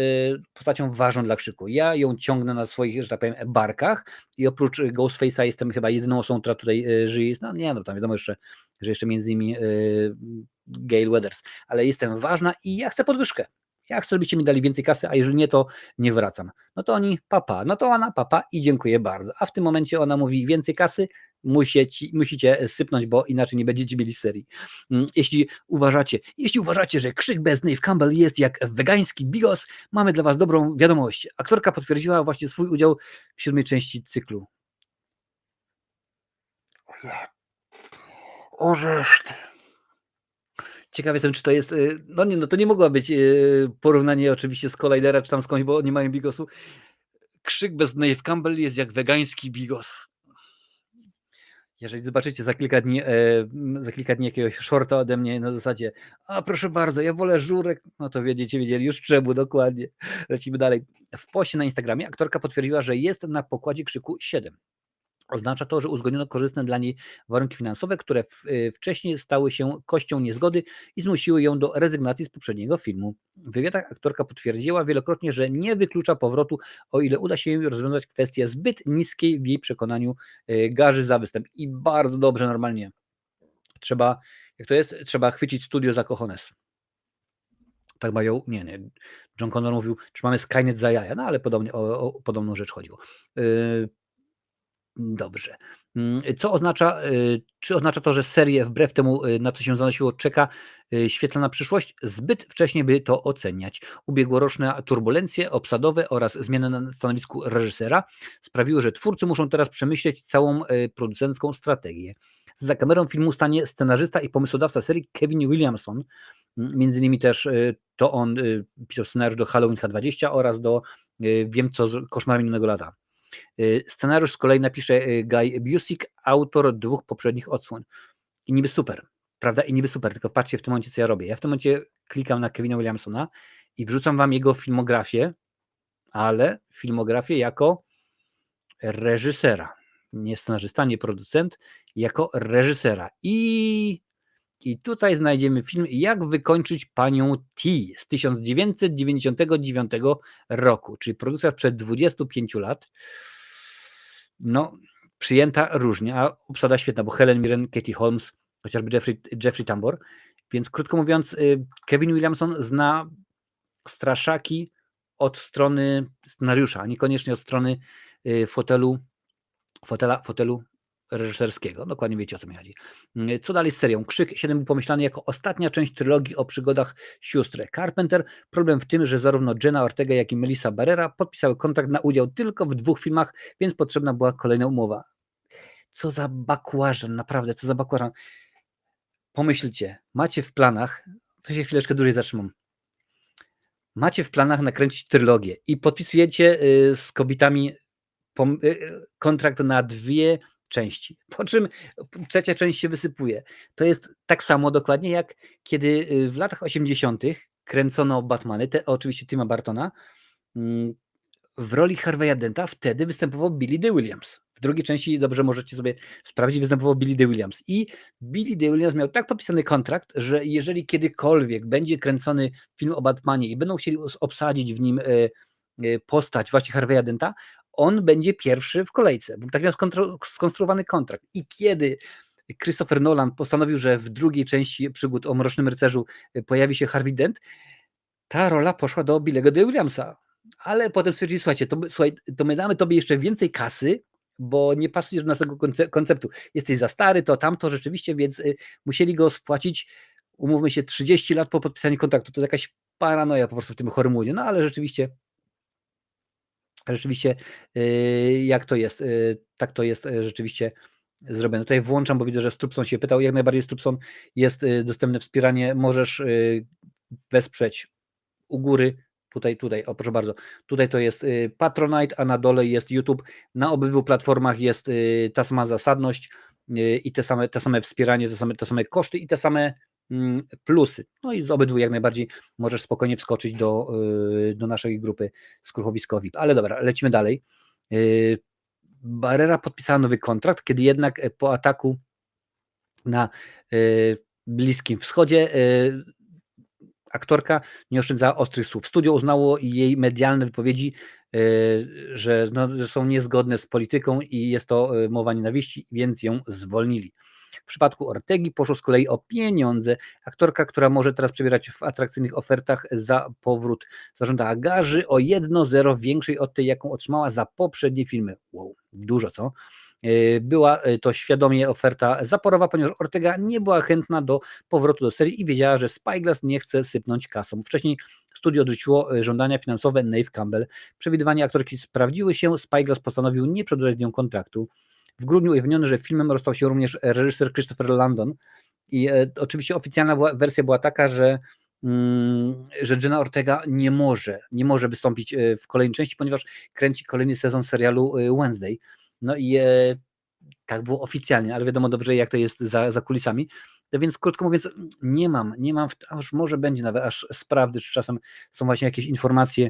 A: postacią ważną dla Krzyku, ja ją ciągnę na swoich, że tak powiem, barkach i oprócz Ghostface'a jestem chyba jedyną osobą, która tutaj żyje, no nie, no tam wiadomo jeszcze, że jeszcze między innymi Gail Weathers, ale jestem ważna i ja chcę podwyżkę. Ja chcę, żebyście mi dali więcej kasy, a jeżeli nie, to nie wracam. No to oni, papa, no to ona, papa i dziękuję bardzo. A w tym momencie ona mówi, więcej kasy musicie sypnąć, bo inaczej nie będziecie mieli serii. Jeśli uważacie, że Krzyk bez Neve Campbell jest jak wegański bigos, mamy dla was dobrą wiadomość. Aktorka potwierdziła właśnie swój udział w 7. części cyklu. Orzesz ty. Ciekaw jestem, czy to jest. No nie, no to nie mogło być porównanie oczywiście z Collidera, czy tam skądś, bo nie mają bigosu. Krzyk bez Neve Campbell jest jak wegański bigos. Jeżeli zobaczycie za kilka dni jakiegoś shorta ode mnie na zasadzie, a proszę bardzo, ja wolę żurek, no to wiedzieli już czemu dokładnie. Lecimy dalej. W poście na Instagramie aktorka potwierdziła, że jest na pokładzie Krzyku 7. Oznacza to, że uzgodniono korzystne dla niej warunki finansowe, które wcześniej stały się kością niezgody i zmusiły ją do rezygnacji z poprzedniego filmu. W wywiadach aktorka potwierdziła wielokrotnie, że nie wyklucza powrotu, o ile uda się jej rozwiązać kwestię zbyt niskiej w jej przekonaniu garzy za występ. I bardzo dobrze, normalnie. Trzeba chwycić studio za cojones. Tak mają, nie. John Connor mówił, czy mamy Skynet za jaja, no ale podobnie o podobną rzecz chodziło. Dobrze. Co oznacza, czy oznacza to, że serię wbrew temu, na co się zanosiło, czeka świetlana przyszłość? Zbyt wcześnie, by to oceniać. Ubiegłoroczne turbulencje obsadowe oraz zmiany na stanowisku reżysera sprawiły, że twórcy muszą teraz przemyśleć całą producencką strategię. Za kamerą filmu stanie scenarzysta i pomysłodawca serii Kevin Williamson. Między innymi też to on pisał scenariusz do Halloween H20 oraz do Wiem co z koszmarem minionego lata. Scenariusz z kolei napisze Guy Busick, autor 2 poprzednich odsłon. I niby super, prawda? I niby super, tylko patrzcie w tym momencie, co ja robię. Ja w tym momencie klikam na Kevina Williamsona i wrzucam wam jego filmografię, ale filmografię jako reżysera. Nie scenarzysta, nie producent, jako reżysera. I tutaj znajdziemy film Jak wykończyć panią T z 1999 roku, czyli produkcja sprzed 25 lat. No, przyjęta różnie, a obsada świetna, bo Helen Mirren, Katie Holmes, chociażby Jeffrey Tambor. Więc krótko mówiąc, Kevin Williamson zna straszaki od strony scenariusza, a niekoniecznie od strony fotelu reżyserskiego. Dokładnie wiecie, o co mi chodzi. Co dalej z serią? Krzyk 7 był pomyślany jako ostatnia część trylogii o przygodach sióstr Carpenter. Problem w tym, że zarówno Jenna Ortega, jak i Melissa Barrera podpisały kontrakt na udział tylko w 2 filmach, więc potrzebna była kolejna umowa. Co za bakłażan, naprawdę, co za bakłażan. Pomyślcie, macie w planach, to się chwileczkę dłużej zatrzymam, macie w planach nakręcić trylogię i podpisujecie z kobietami kontrakt na 2 części, po czym trzecia część się wysypuje. To jest tak samo dokładnie, jak kiedy w latach 80. kręcono Batmany, oczywiście Tima Burtona, w roli Harvey'a Denta wtedy występował Billy Dee Williams. W drugiej części, dobrze możecie sobie sprawdzić, występował Billy Dee Williams. I Billy Dee Williams miał tak podpisany kontrakt, że jeżeli kiedykolwiek będzie kręcony film o Batmanie i będą chcieli obsadzić w nim postać właśnie Harvey'a Denta, on będzie pierwszy w kolejce, bo tak miał skonstruowany kontrakt. I kiedy Christopher Nolan postanowił, że w drugiej części przygód o Mrocznym Rycerzu pojawi się Harvey Dent, ta rola poszła do Billy'ego Dee Williamsa. Ale potem stwierdzili, słuchajcie, to my damy tobie jeszcze więcej kasy, bo nie pasujesz do naszego konceptu. Jesteś za stary, to tamto rzeczywiście, więc musieli go spłacić, umówmy się, 30 lat po podpisaniu kontraktu. To jakaś paranoja po prostu w tym chorym młodzie. No ale rzeczywiście jak to jest, tak to jest rzeczywiście zrobione. Tutaj włączam, bo widzę, że Strupson się pytał. Jak najbardziej Strupson, jest dostępne wspieranie, możesz wesprzeć u góry, tutaj, o proszę bardzo, tutaj to jest Patronite, a na dole jest YouTube. Na obydwu platformach jest ta sama zasadność i te same wspieranie, te same koszty i te same plusy. No i z obydwu jak najbardziej możesz spokojnie wskoczyć do naszej grupy Skruchowisko VIP. Ale dobra, lecimy dalej. Barrera podpisała nowy kontrakt, kiedy jednak po ataku na Bliskim Wschodzie aktorka nie oszczędzała ostrych słów. Studio uznało jej medialne wypowiedzi, że są niezgodne z polityką i jest to mowa nienawiści, więc ją zwolnili. W przypadku Ortegi poszło z kolei o pieniądze. Aktorka, która może teraz przebierać w atrakcyjnych ofertach za powrót, zażądała garzy o 1,0 większej od tej, jaką otrzymała za poprzednie filmy. Wow, dużo co? Była to świadomie oferta zaporowa, ponieważ Ortega nie była chętna do powrotu do serii i wiedziała, że Spyglass nie chce sypnąć kasą. Wcześniej studio odrzuciło żądania finansowe Neve Campbell. Przewidywania aktorki sprawdziły się, Spyglass postanowił nie przedłużać z nią kontraktu. W grudniu ujawniono, że filmem rozstał się również reżyser Christopher Landon i oczywiście oficjalna wersja była taka, że Jenna Ortega nie może wystąpić w kolejnej części, ponieważ kręci kolejny sezon serialu Wednesday. No i tak było oficjalnie, ale wiadomo dobrze, jak to jest za kulisami. No więc krótko mówiąc, nie mam, aż może będzie nawet, aż sprawdzę, czy czasem są właśnie jakieś informacje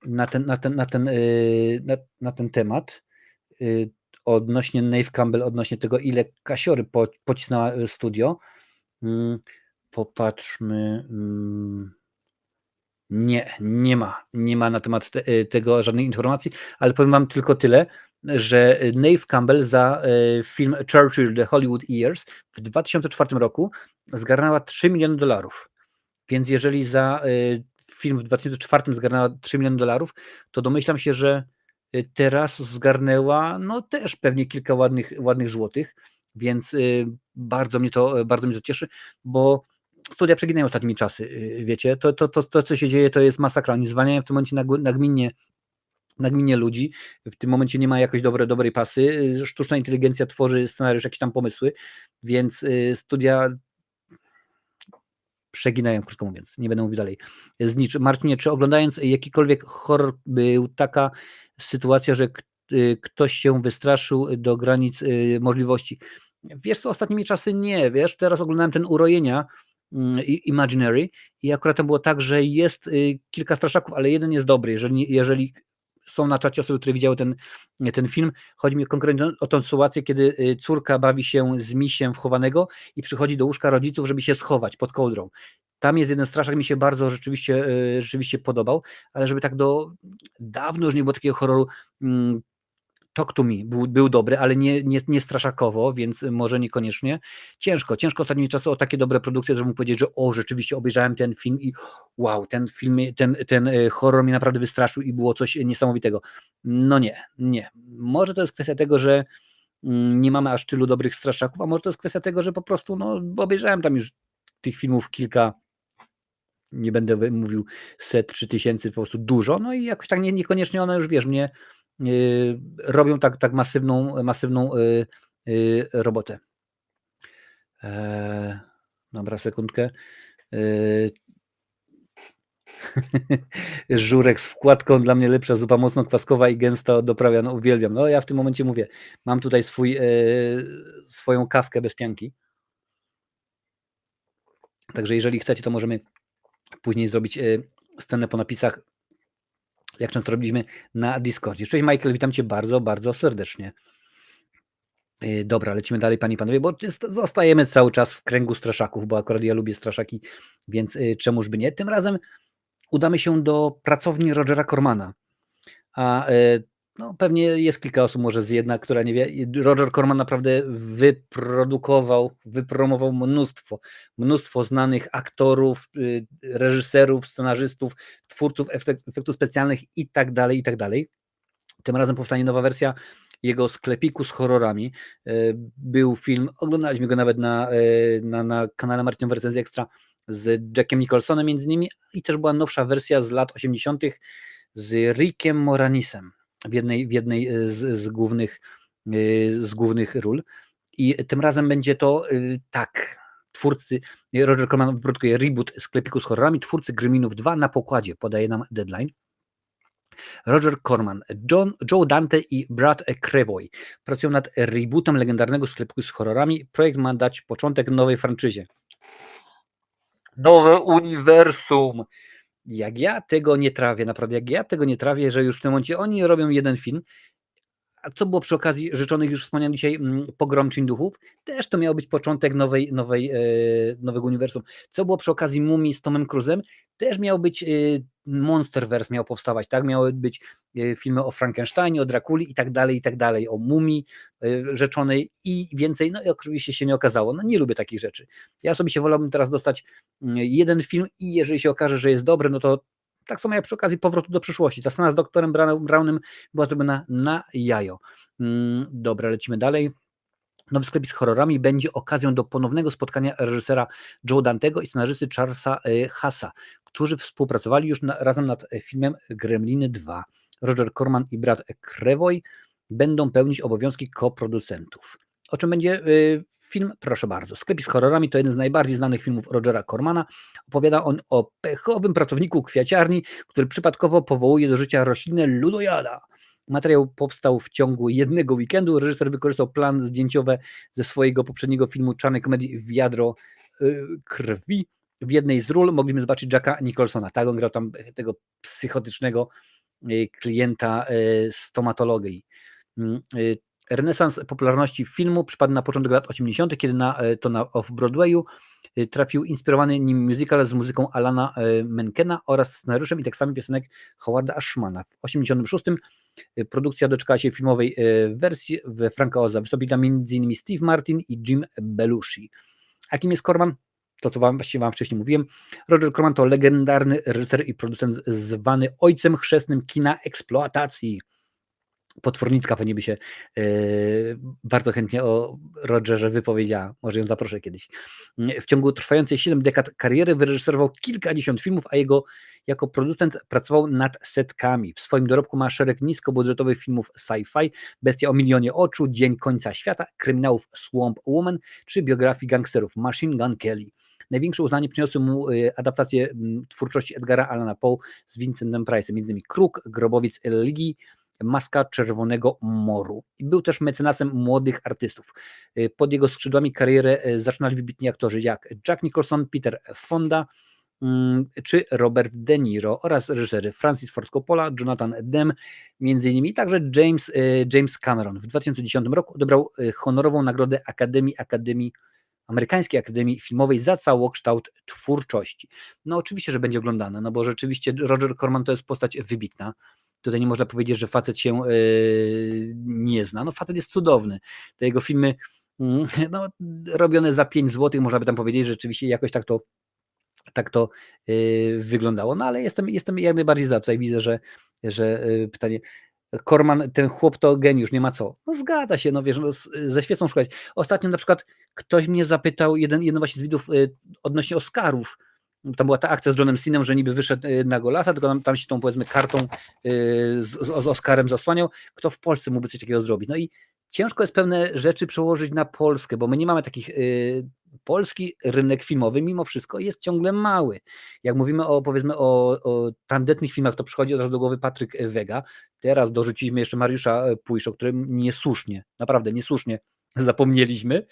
A: na ten temat odnośnie Neve Campbell, odnośnie tego, ile kasiory pocisnęła studio. Popatrzmy. Nie ma na temat tego żadnej informacji, ale powiem wam tylko tyle, że Neve Campbell za film Churchill The Hollywood Years w 2004 roku zgarnęła $3 miliony. Więc jeżeli za film w 2004 zgarnęła $3 miliony, to domyślam się, że teraz zgarnęła no też pewnie kilka ładnych złotych, więc bardzo mnie to cieszy, bo studia przeginają ostatnimi czasy, wiecie, to co się dzieje, to jest masakra. Oni zwalniają w tym momencie nagminnie ludzi, w tym momencie nie ma jakoś dobrej pasy, sztuczna inteligencja tworzy scenariusz, jakieś tam pomysły, więc studia przeginają, krótko mówiąc, nie będę mówił dalej. Znicz. Marcinie, czy oglądając jakikolwiek horror był taka sytuacja, że ktoś się wystraszył do granic możliwości? Wiesz co, ostatnimi czasy nie, wiesz, teraz oglądałem ten Urojenia, Imaginary i akurat to było tak, że jest kilka straszaków, ale jeden jest dobry, jeżeli są na czacie osoby, które widziały ten film. Chodzi mi konkretnie o tą sytuację, kiedy córka bawi się z misiem wchowanego i przychodzi do łóżka rodziców, żeby się schować pod kołdrą. Tam jest jeden straszak, mi się bardzo rzeczywiście podobał, ale żeby tak dawno już nie było takiego horroru. Talk to Me był dobry, ale nie straszakowo, więc może niekoniecznie. Ciężko ostatnimi czasy o takie dobre produkcje, żeby mógł powiedzieć, że rzeczywiście obejrzałem ten film i wow, ten film, ten horror mnie naprawdę wystraszył i było coś niesamowitego. No nie. Może to jest kwestia tego, że nie mamy aż tylu dobrych straszaków, a może to jest kwestia tego, że po prostu obejrzałem tam już tych filmów kilka, nie będę mówił set czy tysięcy, po prostu dużo, no i jakoś tak niekoniecznie one już, wiesz, mnie robią tak masywną robotę. Dobra, sekundkę. Żurek z wkładką, dla mnie lepsza zupa, mocno kwaskowa i gęsto doprawia, no uwielbiam. No ja w tym momencie mówię, mam tutaj swoją kawkę bez pianki. Także jeżeli chcecie, to możemy później zrobić scenę po napisach, jak często robiliśmy na Discordzie. Cześć Michael, witam Cię bardzo, bardzo serdecznie. Dobra, lecimy dalej, panie i panowie, bo zostajemy cały czas w kręgu straszaków, bo akurat ja lubię straszaki, więc czemuż by nie. Tym razem udamy się do pracowni Rogera Cormana. A no, pewnie jest kilka osób, może z jedna, która nie wie. Roger Corman naprawdę wypromował mnóstwo znanych aktorów, reżyserów, scenarzystów, twórców efektów specjalnych i tak dalej. Tym razem powstanie nowa wersja jego sklepiku z horrorami. Był film, oglądaliśmy go nawet na kanale Martin Recenzja Extra z Jackiem Nicholsonem między innymi i też była nowsza wersja z lat 80. z Rickiem Moranisem w jednej z głównych ról. I tym razem będzie to tak, twórcy, Roger Corman wyprodukuje reboot sklepiku z horrorami, twórcy Gremlinów 2 na pokładzie, podaje nam Deadline. Roger Corman, Joe Dante i Brad Crevoy pracują nad rebootem legendarnego sklepu z horrorami. Projekt ma dać początek nowej franczyzie. Nowe uniwersum. Jak ja tego nie trawię, że już w tym momencie oni robią jeden film. A co było przy okazji rzeczonych już wspomnianych dzisiaj Pogromczyń Duchów? Też to miał być początek nowego uniwersum. Co było przy okazji Mumii z Tomem Cruise'em? Też miał być Monsterverse miał powstawać, tak? Miały być filmy o Frankensteinie, o Drakuli i tak dalej, o Mumii rzeczonej i więcej, no i oczywiście się nie okazało. No nie lubię takich rzeczy. Ja osobiście wolałbym teraz dostać jeden film i jeżeli się okaże, że jest dobry, no to tak samo jak przy okazji Powrotu do przyszłości. Ta scena z doktorem Brownem była zrobiona na jajo. Dobra, lecimy dalej. Nowy sklepik z horrorami będzie okazją do ponownego spotkania reżysera Joe Dantego i scenarzysty Charlesa Hassa, którzy współpracowali już razem nad filmem Gremliny 2. Roger Corman i Brad Crevoy będą pełnić obowiązki koproducentów. O czym będzie film? Proszę bardzo. Sklepik z horrorami to jeden z najbardziej znanych filmów Rogera Cormana. Opowiada on o pechowym pracowniku kwiaciarni, który przypadkowo powołuje do życia roślinę ludojada. Materiał powstał w ciągu jednego weekendu. Reżyser wykorzystał plan zdjęciowy ze swojego poprzedniego filmu czarnej komedii Wiadro krwi. W jednej z ról mogliśmy zobaczyć Jacka Nicholsona. Tak, on grał tam tego psychotycznego klienta stomatologii. Renesans popularności filmu przypadł na początek lat 80., kiedy na Off-Broadwayu trafił inspirowany nim musical z muzyką Alana Menkena oraz scenariuszem i tekstami piosenek Howarda Ashmana. W 86. produkcja doczekała się filmowej wersji we Franka Oza. Wystąpili tam m.in. Steve Martin i Jim Belushi. A kim jest Corman? To, co właściwie wam wcześniej mówiłem. Roger Corman to legendarny reżyser i producent zwany ojcem chrzestnym kina eksploatacji. Potwornicka pewnie by się bardzo chętnie o Rogerze wypowiedziała. Może ją zaproszę kiedyś. W ciągu trwającej 7 dekad kariery wyreżyserował kilkadziesiąt filmów, a jako producent pracował nad setkami. W swoim dorobku ma szereg niskobudżetowych filmów sci-fi, Bestia o milionie oczu, Dzień końca świata, kryminałów Swamp Woman czy biografii gangsterów Machine Gun Kelly. Największe uznanie przyniosły mu adaptacje twórczości Edgara Allana Poe z Vincentem Price'em, m.in. Kruk, Grobowiec Ligi, Maska Czerwonego Moru. I był też mecenasem młodych artystów. Pod jego skrzydłami karierę zaczynali wybitni aktorzy jak Jack Nicholson, Peter Fonda czy Robert De Niro oraz reżyserzy Francis Ford Coppola, Jonathan Demme, między innymi także James Cameron. W 2010 roku odebrał honorową nagrodę Amerykańskiej Akademii Filmowej za całokształt twórczości. No oczywiście, że będzie oglądane, no bo rzeczywiście Roger Corman to jest postać wybitna. Tutaj nie można powiedzieć, że facet się nie zna. No facet jest cudowny. Te jego filmy no, robione za 5 zł, można by tam powiedzieć, że rzeczywiście jakoś tak to wyglądało. No ale jestem jak najbardziej za. Tutaj widzę, że pytanie... Corman, ten chłop to geniusz, nie ma co. No zgadza się, no wiesz, no, ze świecą szukać. Ostatnio na przykład ktoś mnie zapytał, jeden właśnie z widzów odnośnie Oscarów. Tam była ta akcja z Johnem Ceną, że niby wyszedł na Golasa, tylko tam się tą powiedzmy kartą z Oscarem zasłaniał. Kto w Polsce mógłby coś takiego zrobić? No i ciężko jest pewne rzeczy przełożyć na Polskę, bo my nie mamy takich... Polski rynek filmowy mimo wszystko jest ciągle mały. Jak mówimy powiedzmy o tandetnych filmach, to przychodzi od razu do głowy Patryk Wega. Teraz dorzuciliśmy jeszcze Mariusza Puisz, o którym niesłusznie, naprawdę niesłusznie zapomnieliśmy,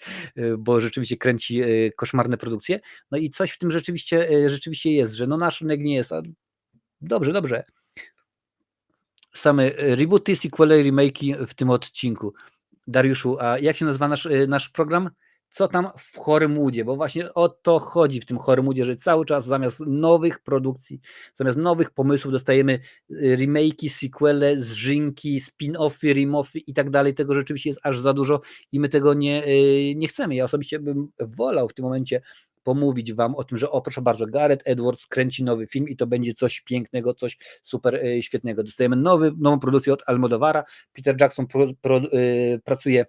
A: bo rzeczywiście kręci koszmarne produkcje. No i coś w tym rzeczywiście jest, że no nasz rynek nie jest. Dobrze. Same rebooty, sequele, remake'i w tym odcinku. Dariuszu, a jak się nazywa nasz program? Co tam w Horymudzie? Bo właśnie o to chodzi w tym Horymudzie, że cały czas zamiast nowych produkcji, zamiast nowych pomysłów dostajemy remake'i, sequele, zżynki, spin-offy, remoffy i tak dalej. Tego rzeczywiście jest aż za dużo i my tego nie chcemy. Ja osobiście bym wolał w tym momencie pomówić wam o tym, że proszę bardzo, Gareth Edwards kręci nowy film i to będzie coś pięknego, coś super świetnego. Dostajemy nową produkcję od Almodovara, Peter Jackson pracuje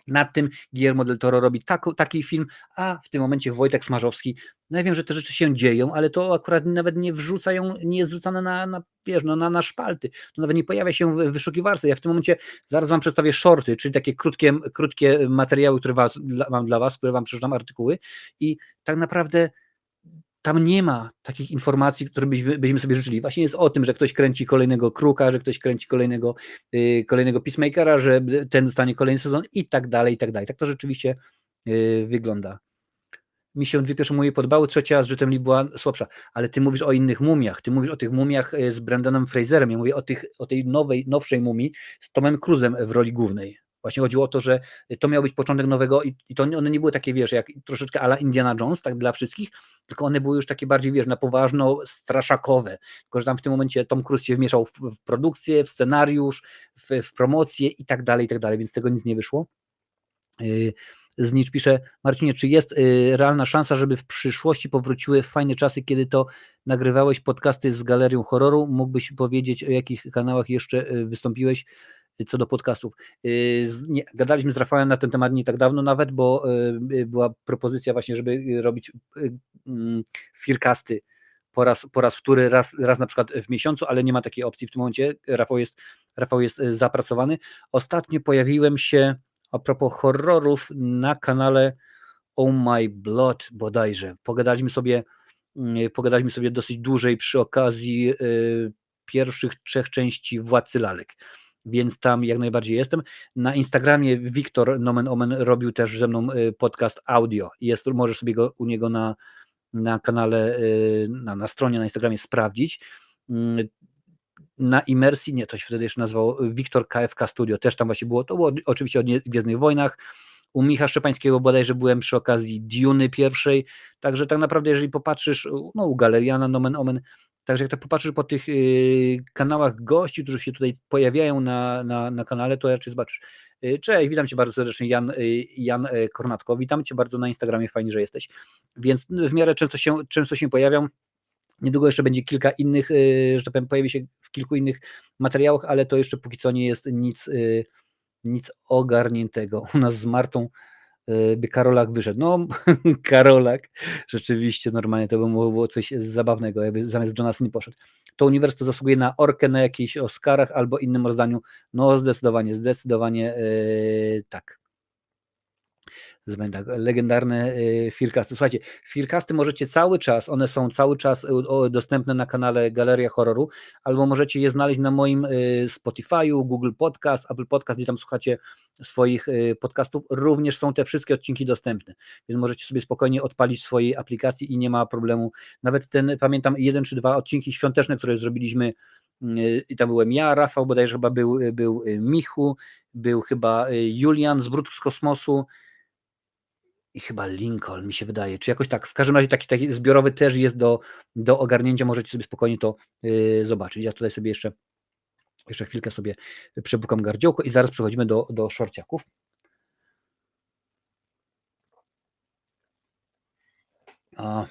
A: nad tym, Guillermo del Toro robi taki film, a w tym momencie Wojtek Smarzowski, no ja wiem, że te rzeczy się dzieją, ale to akurat nawet nie jest wrzucane na szpalty, to nawet nie pojawia się w wyszukiwarce. Ja w tym momencie zaraz wam przedstawię shorty, czyli takie krótkie materiały, które mam dla was, które wam przeczytam artykuły i tak naprawdę tam nie ma takich informacji, które byśmy sobie życzyli. Właśnie jest o tym, że ktoś kręci kolejnego Kruka, że ktoś kręci kolejnego Peacemakera, że ten dostanie kolejny sezon i tak dalej, i tak dalej. Tak to rzeczywiście wygląda. Mi się dwie pierwsze mumie podobały, trzecia z Żytem Lee była słabsza. Ale ty mówisz o innych mumiach. Ty mówisz o tych mumiach z Brandonem Fraserem. Ja mówię o tej nowszej mumii z Tomem Cruise'em w roli głównej. Właśnie chodziło o to, że to miał być początek nowego i to one nie były takie, wiesz, jak troszeczkę à la Indiana Jones, tak dla wszystkich, tylko one były już takie bardziej, wiesz, na poważno straszakowe. Tylko, że tam w tym momencie Tom Cruise się wmieszał w produkcję, w scenariusz, w promocję i tak dalej, więc z tego nic nie wyszło. Znicz pisze, Marcinie, czy jest realna szansa, żeby w przyszłości powróciły fajne czasy, kiedy to nagrywałeś podcasty z Galerią Horroru? Mógłbyś powiedzieć, o jakich kanałach jeszcze wystąpiłeś co do podcastów? Gadaliśmy z Rafałem na ten temat nie tak dawno nawet, bo była propozycja właśnie, żeby robić fircasty po raz wtóry, raz na przykład w miesiącu, ale nie ma takiej opcji w tym momencie. Rafał jest zapracowany. Ostatnio pojawiłem się a propos horrorów na kanale Oh My Blood bodajże. Pogadaliśmy sobie dosyć dłużej przy okazji pierwszych 3 części Władcy Lalek, więc tam jak najbardziej jestem. Na Instagramie Wiktor Nomen Omen robił też ze mną podcast audio. Możesz sobie go u niego na kanale, na stronie na Instagramie sprawdzić. Na Imersji, nie, to się wtedy jeszcze nazywało Wiktor KFK Studio, też tam właśnie to było oczywiście o Gwiezdnych Wojnach. U Micha Szczepańskiego bodajże byłem przy okazji Duny pierwszej, także tak naprawdę jeżeli popatrzysz, no u Galeriana Nomen Omen, także jak tak popatrzysz po tych kanałach gości, którzy się tutaj pojawiają na kanale, to raczej zobaczysz. Cześć, witam Cię bardzo serdecznie, Jan Kornatko, witam Cię bardzo na Instagramie, fajnie, że jesteś, więc w miarę często się pojawiam. Niedługo jeszcze będzie kilka innych, że tak powiem, pojawi się w kilku innych materiałach, ale to jeszcze póki co nie jest nic ogarniętego. U nas z Martą by Karolak wyszedł. No, Karolak, rzeczywiście normalnie to by było coś zabawnego, jakby zamiast Jonasa nie poszedł. To uniwersytet zasługuje na orkę na jakichś Oscarach albo innym rozdaniu. No, zdecydowanie tak. Tak, legendarne filmcasty. Słuchajcie, filmcasty możecie cały czas, one są cały czas dostępne na kanale Galeria Horroru, albo możecie je znaleźć na moim Spotify'u, Google Podcast, Apple Podcast, gdzie tam słuchacie swoich podcastów. Również są te wszystkie odcinki dostępne, więc możecie sobie spokojnie odpalić w swojej aplikacji i nie ma problemu. Nawet pamiętam 1 czy 2 odcinki świąteczne, które zrobiliśmy, i tam byłem ja, Rafał bodajże chyba był Michu, był chyba Julian z Brud z Kosmosu, i chyba Lincoln, mi się wydaje, czy jakoś tak. W każdym razie taki zbiorowy też jest do ogarnięcia, możecie sobie spokojnie to zobaczyć. Ja tutaj sobie jeszcze chwilkę sobie przepukam gardziołko i zaraz przechodzimy do szorciaków. O,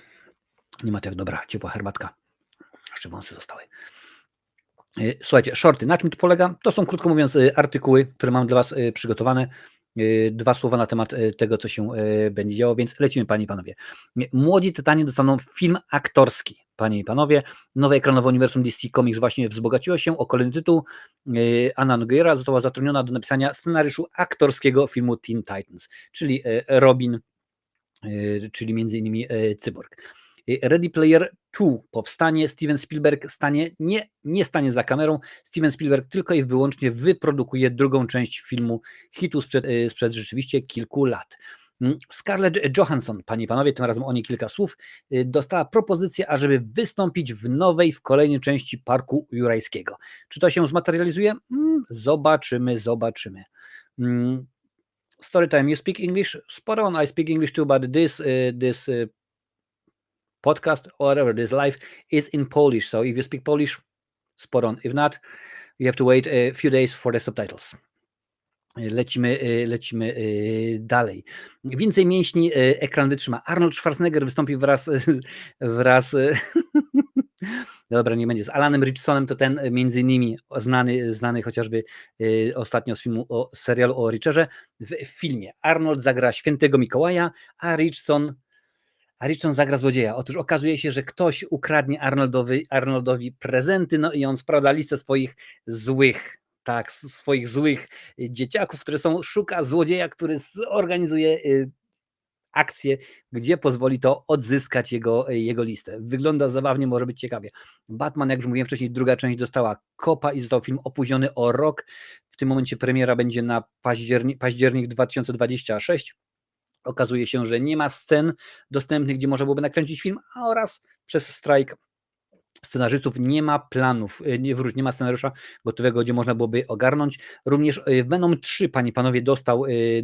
A: nie ma tak, dobra, ciepła herbatka. Jeszcze wąsy zostały. Słuchajcie, shorty, na czym to polega? To są, krótko mówiąc, artykuły, które mam dla Was przygotowane. 2 słowa na temat tego, co się będzie działo, więc lecimy, panie i panowie. Młodzi Tytanie dostaną film aktorski, panie i panowie. Nowe ekranowe uniwersum DC Comics właśnie wzbogaciło się o kolejny tytuł. Anna Nogueira została zatrudniona do napisania scenariuszu aktorskiego filmu Teen Titans, czyli Robin, czyli między innymi Cyborg. Ready Player 2 powstanie, Steven Spielberg nie stanie za kamerą, Steven Spielberg tylko i wyłącznie wyprodukuje drugą część filmu hitu sprzed rzeczywiście kilku lat. Scarlett Johansson, panie i panowie, tym razem o niej kilka słów, dostała propozycję, ażeby wystąpić w kolejnej części Parku Jurajskiego. Czy to się zmaterializuje? Zobaczymy. Storytime, you speak English? Spot on, I speak English too, but this podcast or whatever, this live is in Polish. So if you speak Polish, spot on. If not, you have to wait a few days for the subtitles. Lecimy dalej. Więcej mięśni ekran wytrzyma. Arnold Schwarzenegger wystąpi wraz dobra, nie będzie, z Alanem Richsonem, to ten między innymi znany chociażby ostatnio z serialu o Richerze. W filmie Arnold zagra świętego Mikołaja, a Richson zagra złodzieja. Otóż okazuje się, że ktoś ukradnie Arnoldowi prezenty, no i on sprawdza listę swoich złych dzieciaków, które szuka złodzieja, który zorganizuje akcję, gdzie pozwoli to odzyskać jego listę. Wygląda zabawnie, może być ciekawie. Batman, jak już mówiłem wcześniej, druga część dostała kopa i został film opóźniony o rok. W tym momencie premiera będzie na październik 2026. Okazuje się, że nie ma scen dostępnych, gdzie można byłoby nakręcić film, oraz przez strajk scenarzystów nie ma planów, nie ma scenariusza gotowego, gdzie można byłoby ogarnąć. Również Venom 3, panie i panowie,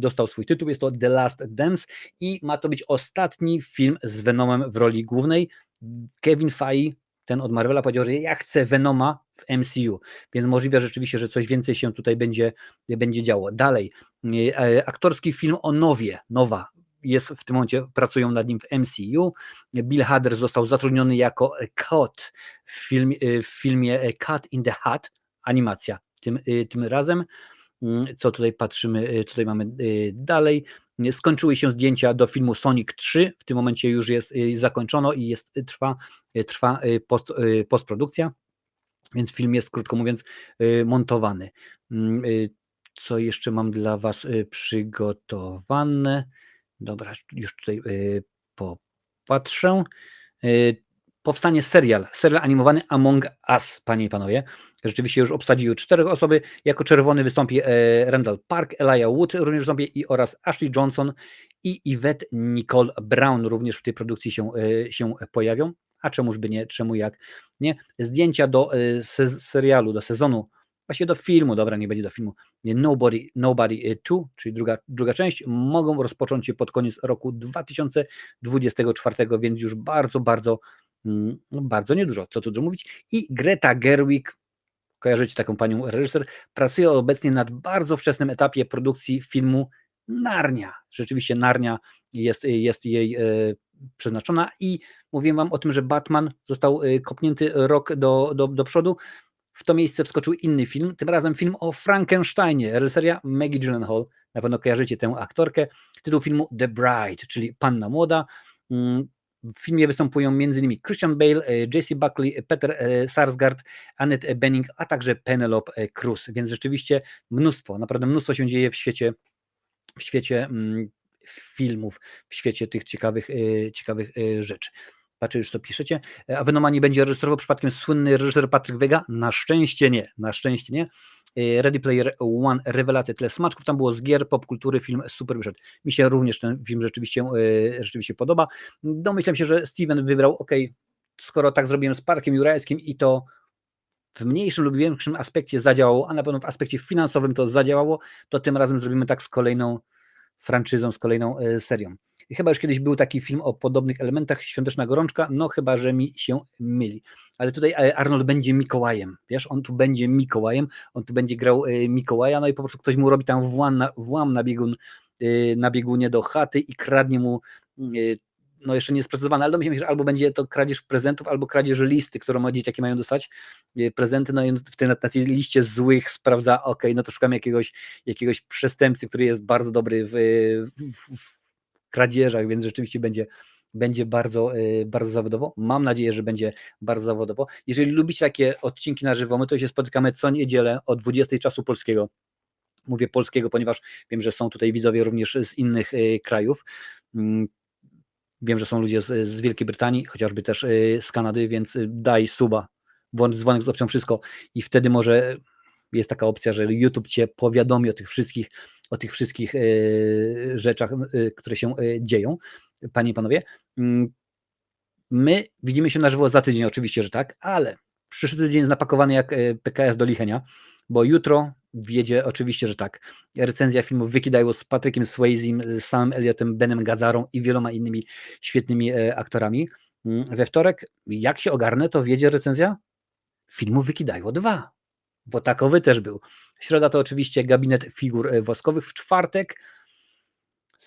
A: dostał swój tytuł, jest to The Last Dance i ma to być ostatni film z Venomem w roli głównej. Kevin Feige, ten od Marvela, powiedział, że ja chcę Venoma w MCU, więc możliwe rzeczywiście, że coś więcej się tutaj będzie działo. Dalej, aktorski film o Nowa jest w tym momencie, pracują nad nim w MCU. Bill Hader został zatrudniony jako Cut w filmie Cat in the Hat, animacja tym razem. Co tutaj patrzymy, tutaj mamy dalej. Skończyły się zdjęcia do filmu Sonic 3, w tym momencie już jest zakończono i trwa postprodukcja, więc film jest, krótko mówiąc, montowany. Co jeszcze mam dla Was przygotowane? Dobra, już tutaj popatrzę. Powstanie serial animowany Among Us, panie i panowie. Rzeczywiście już obsadziły 4 osoby. Jako czerwony wystąpi Randall Park, Elijah Wood również wystąpi oraz Ashley Johnson i Yvette Nicole Brown również w tej produkcji się pojawią. A czemuż by nie, czemu jak nie. Zdjęcia do serialu, do sezonu, właśnie do filmu, dobra, nie będzie do filmu, Nobody 2, czyli druga część, mogą rozpocząć się pod koniec roku 2024, więc już bardzo niedużo, co tu dużo mówić. I Greta Gerwig, kojarzycie taką panią reżyser, pracuje obecnie nad bardzo wczesnym etapie produkcji filmu Narnia. Rzeczywiście Narnia jest jej przeznaczona i mówiłem wam o tym, że Batman został kopnięty rok do przodu. w to miejsce wskoczył inny film, tym razem film o Frankensteinie, reżyseria Maggie Gyllenhaal, na pewno kojarzycie tę aktorkę. Tytuł filmu The Bride, czyli Panna Młoda. W filmie występują m.in. Christian Bale, Jessie Buckley, Peter Sarsgaard, Annette Bening, a także Penelope Cruz, więc rzeczywiście mnóstwo, naprawdę mnóstwo się dzieje w świecie filmów, w świecie tych ciekawych rzeczy. Patrzę, już to piszecie. A Venomanii będzie reżyserował przypadkiem słynny reżyser Patryk Wega? Na szczęście nie, na szczęście nie. Ready Player One, rewelacja, tyle smaczków tam było z gier, popkultury, film super wyszedł. Mi się również ten film rzeczywiście podoba. Domyślam się, że Steven wybrał, skoro tak zrobiłem z Parkiem Jurajskim i to w mniejszym lub większym aspekcie zadziałało, a na pewno w aspekcie finansowym to zadziałało, to tym razem zrobimy tak z kolejną franczyzą, z kolejną serią. I chyba już kiedyś był taki film o podobnych elementach, Świąteczna gorączka, no chyba, że mi się myli. Ale tutaj Arnold będzie Mikołajem, wiesz, on tu będzie Mikołajem, on tu będzie grał Mikołaja, no i po prostu ktoś mu robi tam włam na biegunie do chaty i kradnie mu, no jeszcze nie jest sprecyzowane, ale domyślam się, że albo będzie to kradzież prezentów, albo kradzież listy, którą dzieciaki mają dostać, prezenty, no i na tej liście złych sprawdza, no to szukamy jakiegoś przestępcy, który jest bardzo dobry w kradzieżach, więc rzeczywiście będzie bardzo zawodowo. Mam nadzieję, że będzie bardzo zawodowo. Jeżeli lubicie takie odcinki na żywo, my to się spotykamy co niedzielę o 20 czasu polskiego. Mówię polskiego, ponieważ wiem, że są tutaj widzowie również z innych krajów. Wiem, że są ludzie z Wielkiej Brytanii, chociażby też z Kanady, więc daj suba, włącz dzwonek z opcją wszystko i wtedy może jest taka opcja, że YouTube cię powiadomi o tych wszystkich rzeczach, które się dzieją. Panie i panowie, my widzimy się na żywo za tydzień, oczywiście, że tak, ale przyszły tydzień jest napakowany jak PKS do lichenia, bo jutro wjedzie, oczywiście, że tak, recenzja filmu Wykidajło z Patrykiem Swayzem, z samym Elliotem, Benem Gazarą i wieloma innymi świetnymi aktorami. We wtorek, jak się ogarnę, to wjedzie recenzja filmu Wykidajło 2, bo takowy też był. Środa to oczywiście gabinet figur woskowych. W czwartek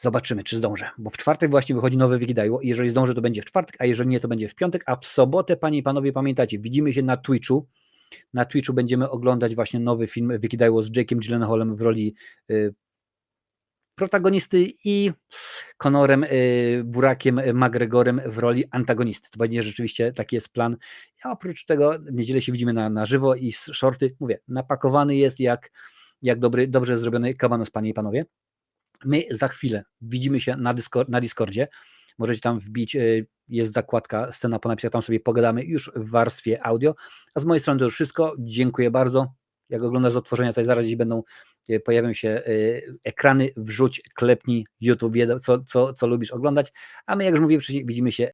A: zobaczymy, czy zdążę, bo w czwartek właśnie wychodzi nowe Wykidajło i jeżeli zdążę, to będzie w czwartek, a jeżeli nie, to będzie w piątek, a w sobotę, panie i panowie, pamiętacie, widzimy się na Twitchu. Na Twitchu będziemy oglądać właśnie nowy film Wykidajło z Jake'em Gyllenhaalem w roli protagonisty i Conorem Burakiem McGregorem w roli antagonisty. To będzie rzeczywiście, taki jest plan. A oprócz tego w niedzielę się widzimy na żywo i shorty, mówię, napakowany jest jak dobrze zrobiony kabanos, panie i panowie. My za chwilę widzimy się na Discordzie. Możecie tam wbić, jest zakładka scena po napisach, tam sobie pogadamy już w warstwie audio. A z mojej strony to już wszystko. Dziękuję bardzo. Jak oglądasz odtworzenia, tutaj zaraz gdzieś pojawią się ekrany, wrzuć, klepnij YouTube, co lubisz oglądać. A my, jak już mówiłem wcześniej, widzimy się